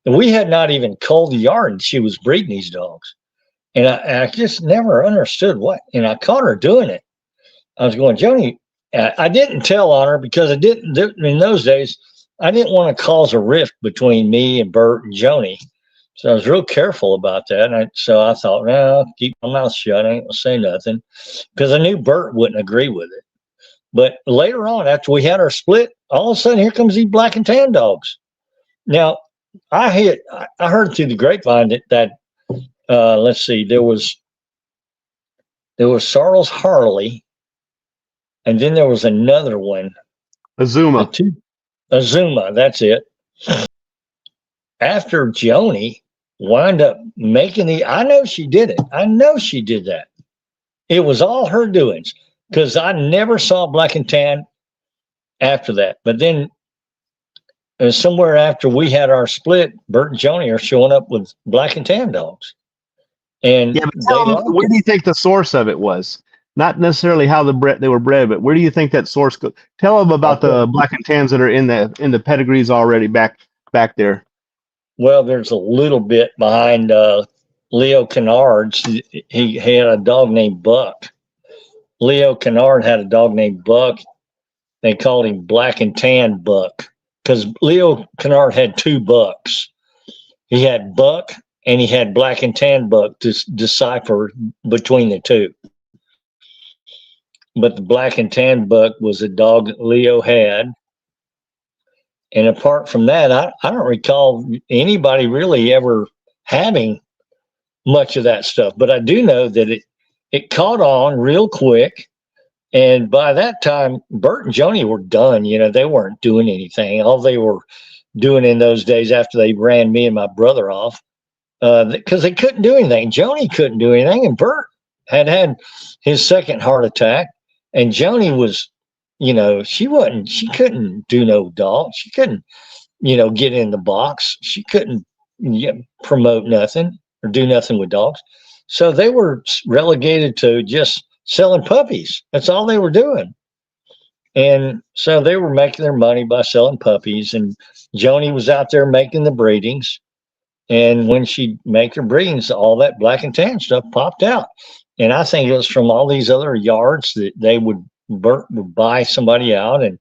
[SPEAKER 2] And we had not even culled the yard, and she was breeding these dogs. And I just never understood what, and I caught her doing it. I was going, Joni, I didn't tell on her because in those days, I didn't want to cause a rift between me and Bert and Joni. So I was real careful about that. And so I thought, well, keep my mouth shut. I ain't going to say nothing because I knew Bert wouldn't agree with it. But later on, after we had our split, all of a sudden, here comes these black and tan dogs. Now, I heard through the grapevine that let's see, there was Sorrells Harley, and then there was another one.
[SPEAKER 1] Azuma.
[SPEAKER 2] Azuma, that's it. After Joni wound up making I know she did it. I know she did that. It was all her doings because I never saw black and tan after that. But then somewhere after we had our split, Bert and Joni are showing up with black and tan dogs, and
[SPEAKER 1] Yeah, but
[SPEAKER 2] they
[SPEAKER 1] tell them,
[SPEAKER 2] like
[SPEAKER 1] where
[SPEAKER 2] it.
[SPEAKER 1] do you think the source of it was? Not necessarily how they were bred, but where do you think that source goes? Tell them about the black and tans that are in the pedigrees already back there.
[SPEAKER 2] Well, there's a little bit behind Leo Kennard's. He had a dog named Buck. Leo Kennard had a dog named Buck. They called him Black and Tan Buck because Leo Kennard had two Bucks. He had Buck and he had Black and Tan Buck to decipher between the two. But the Black and Tan Buck was a dog that Leo had. And apart from that, I don't recall anybody really ever having much of that stuff. But I do know that it caught on real quick. And by that time, Bert and Joni were done. You know, they weren't doing anything. All they were doing in those days after they ran me and my brother off, because they couldn't do anything. Joni couldn't do anything. And Bert had his second heart attack. And Joni was, you know, she couldn't do no dog. She couldn't, you know, get in the box. She couldn't promote nothing or do nothing with dogs. So they were relegated to just selling puppies. That's all they were doing. And so they were making their money by selling puppies. And Joni was out there making the breedings. And when she'd make her breedings, all that black and tan stuff popped out. And I think it was from all these other yards that Bert would buy somebody out and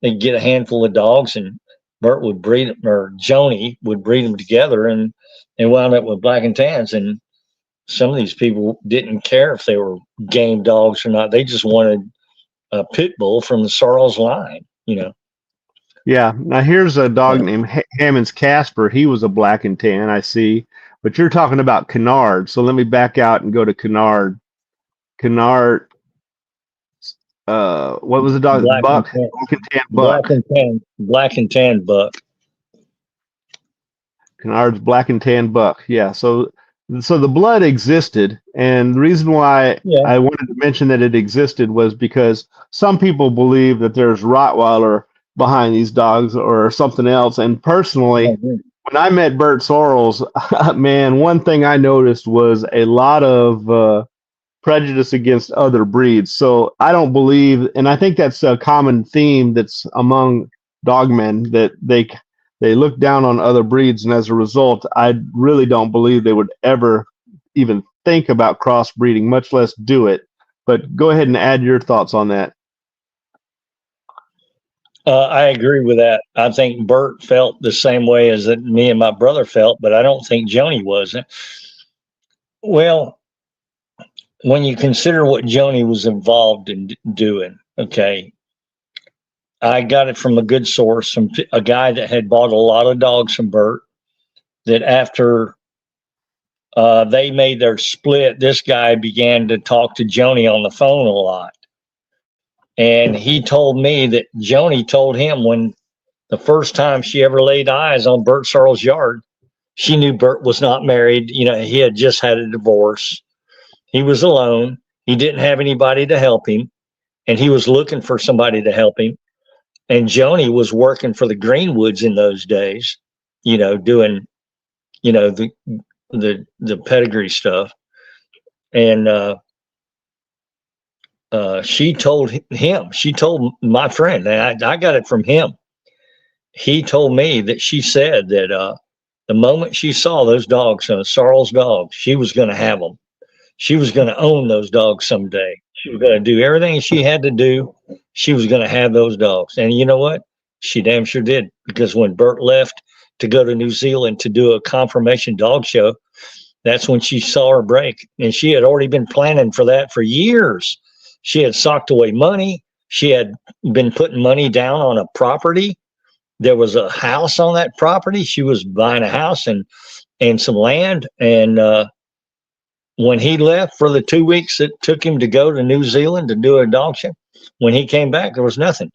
[SPEAKER 2] they'd get a handful of dogs and Bert would breed them, or Joni would breed them together, and they wound up with black and tans. And some of these people didn't care if they were game dogs or not. They just wanted a pit bull from the Sorrells line, you know.
[SPEAKER 1] Yeah. Now here's a dog named Hammond's Casper. He was a black and tan, I see. But you're talking about Kennard. So let me back out and go to Kennard. Kennard, what was the dog?
[SPEAKER 2] Black
[SPEAKER 1] Buck?
[SPEAKER 2] and tan.
[SPEAKER 1] Black and tan Buck.
[SPEAKER 2] Black and tan Buck.
[SPEAKER 1] Kennard's black and tan Buck. Yeah. So the blood existed, and the reason why I wanted to mention that it existed was because some people believe that there's Rottweiler behind these dogs or something else. And personally, when I met Bert Sorrells, man, one thing I noticed was a lot of prejudice against other breeds. So I don't believe, and I think that's a common theme that's among dogmen, that they look down on other breeds, and as a result, I really don't believe they would ever even think about crossbreeding, much less do it. But go ahead and add your thoughts on that.
[SPEAKER 2] I agree with that. I think Bert felt the same way as that me and my brother felt, but I don't think Joni was. Well, when you consider what Joni was involved in doing, okay, I got it from a good source, from a guy that had bought a lot of dogs from Bert, that after they made their split, this guy began to talk to Joni on the phone a lot. And he told me that Joni told him when the first time she ever laid eyes on Bert Sorrells' yard, she knew Bert was not married. You know, he had just had a divorce. He was alone. He didn't have anybody to help him, and he was looking for somebody to help him. And Joni was working for the Greenwoods in those days, you know, doing, you know, the pedigree stuff. And she told him, she told my friend, and I got it from him. He told me that she said that the moment she saw those dogs, Sorrells dogs, she was going to have them. She was going to own those dogs someday. She was going to do everything she had to do. She was going to have those dogs. And you know what? She damn sure did. Because when Bert left to go to New Zealand to do a confirmation dog show, that's when she saw her break. And she had already been planning for that for years. She had socked away money. She had been putting money down on a property. There was a house on that property. She was buying a house and some land. And when he left for the 2 weeks it took him to go to New Zealand to do a dog show, when he came back, there was nothing.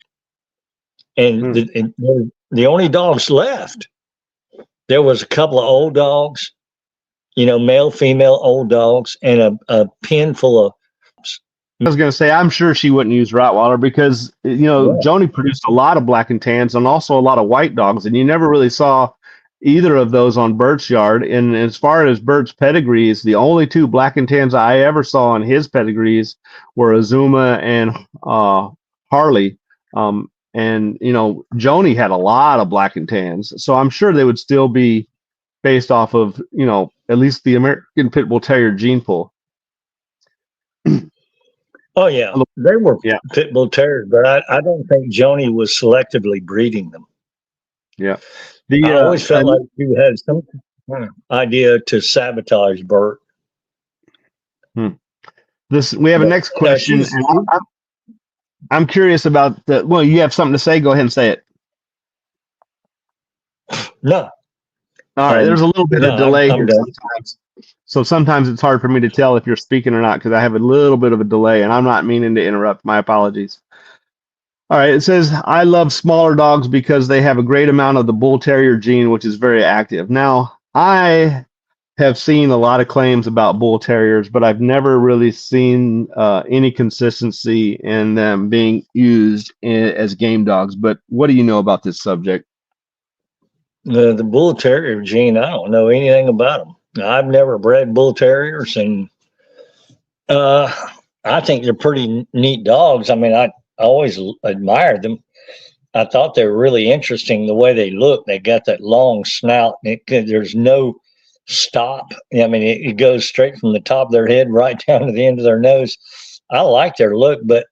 [SPEAKER 2] And the only dogs left, there was a couple of old dogs, you know, male, female, old dogs, and a pen full of,
[SPEAKER 1] I was going to say, I'm sure she wouldn't use Rottweiler because,
[SPEAKER 2] Yeah.
[SPEAKER 1] Joni produced a lot of black and tans and also a lot of white dogs, and you never really saw either of those on Bert's yard. And as far as Bert's pedigrees, the only two black and tans I ever saw on his pedigrees were Azuma and Harley. And, Joni had a lot of black and tans, so I'm sure they would still be based off of, at least the American Pit Bull Terrier gene pool.
[SPEAKER 2] Oh yeah, they were
[SPEAKER 1] Yeah.
[SPEAKER 2] pit bull terriers, but I don't think Joni was selectively breeding them.
[SPEAKER 1] Yeah.
[SPEAKER 2] I always felt like you had some idea to sabotage Bert.
[SPEAKER 1] We have a next question. And I'm curious about well, you have something to say? Go ahead and say it.
[SPEAKER 2] No.
[SPEAKER 1] All right. There's a little bit of delay
[SPEAKER 2] I'm
[SPEAKER 1] here
[SPEAKER 2] done.
[SPEAKER 1] sometimes. So sometimes it's hard for me to tell if you're speaking or not because I have a little bit of a delay, and I'm not meaning to interrupt. My apologies. All right. It says, I love smaller dogs because they have a great amount of the bull terrier gene, which is very active. Now, I have seen a lot of claims about bull terriers, but I've never really seen any consistency in them being used as game dogs. But what do you know about this subject?
[SPEAKER 2] The bull terrier gene, I don't know anything about them. I've never bred bull terriers, and I think they're pretty neat dogs. I mean, I always admired them. I thought they were really interesting the way they look. They got that long snout. There's no stop. I mean, it goes straight from the top of their head right down to the end of their nose. I like their look, but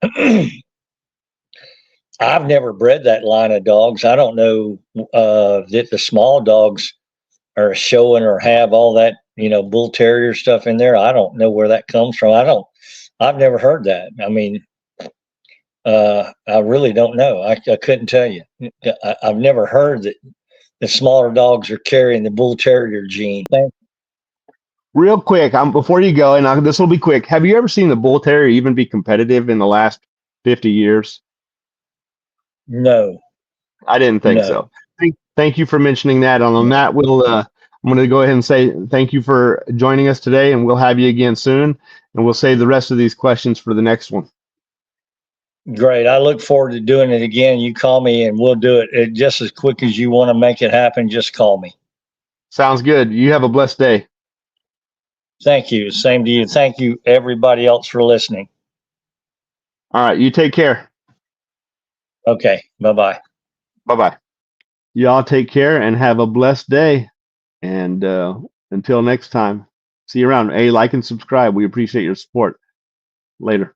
[SPEAKER 2] I've never bred that line of dogs. I don't know that the small dogs are showing or have all that, bull terrier stuff in there. I don't know where that comes from. I've never heard that. I mean, I really don't know. I couldn't tell you. I've never heard that the smaller dogs are carrying the bull terrier gene.
[SPEAKER 1] Real quick, before you go, and this will be quick. Have you ever seen the bull terrier even be competitive in the last 50 years?
[SPEAKER 2] No.
[SPEAKER 1] I didn't think so. Thank you for mentioning that. And on that, I'm going to go ahead and say thank you for joining us today, and we'll have you again soon. And we'll save the rest of these questions for the next one.
[SPEAKER 2] Great. I look forward to doing it again. You call me and we'll do it just as quick as you want to make it happen. Just call me.
[SPEAKER 1] Sounds good. You have a blessed day.
[SPEAKER 2] Thank you. Same to you. Thank you, everybody else, for listening.
[SPEAKER 1] All right. You take care.
[SPEAKER 2] Okay. Bye-bye.
[SPEAKER 1] Bye-bye. Y'all take care and have a blessed day. And until next time, see you around. Hey, like and subscribe. We appreciate your support. Later.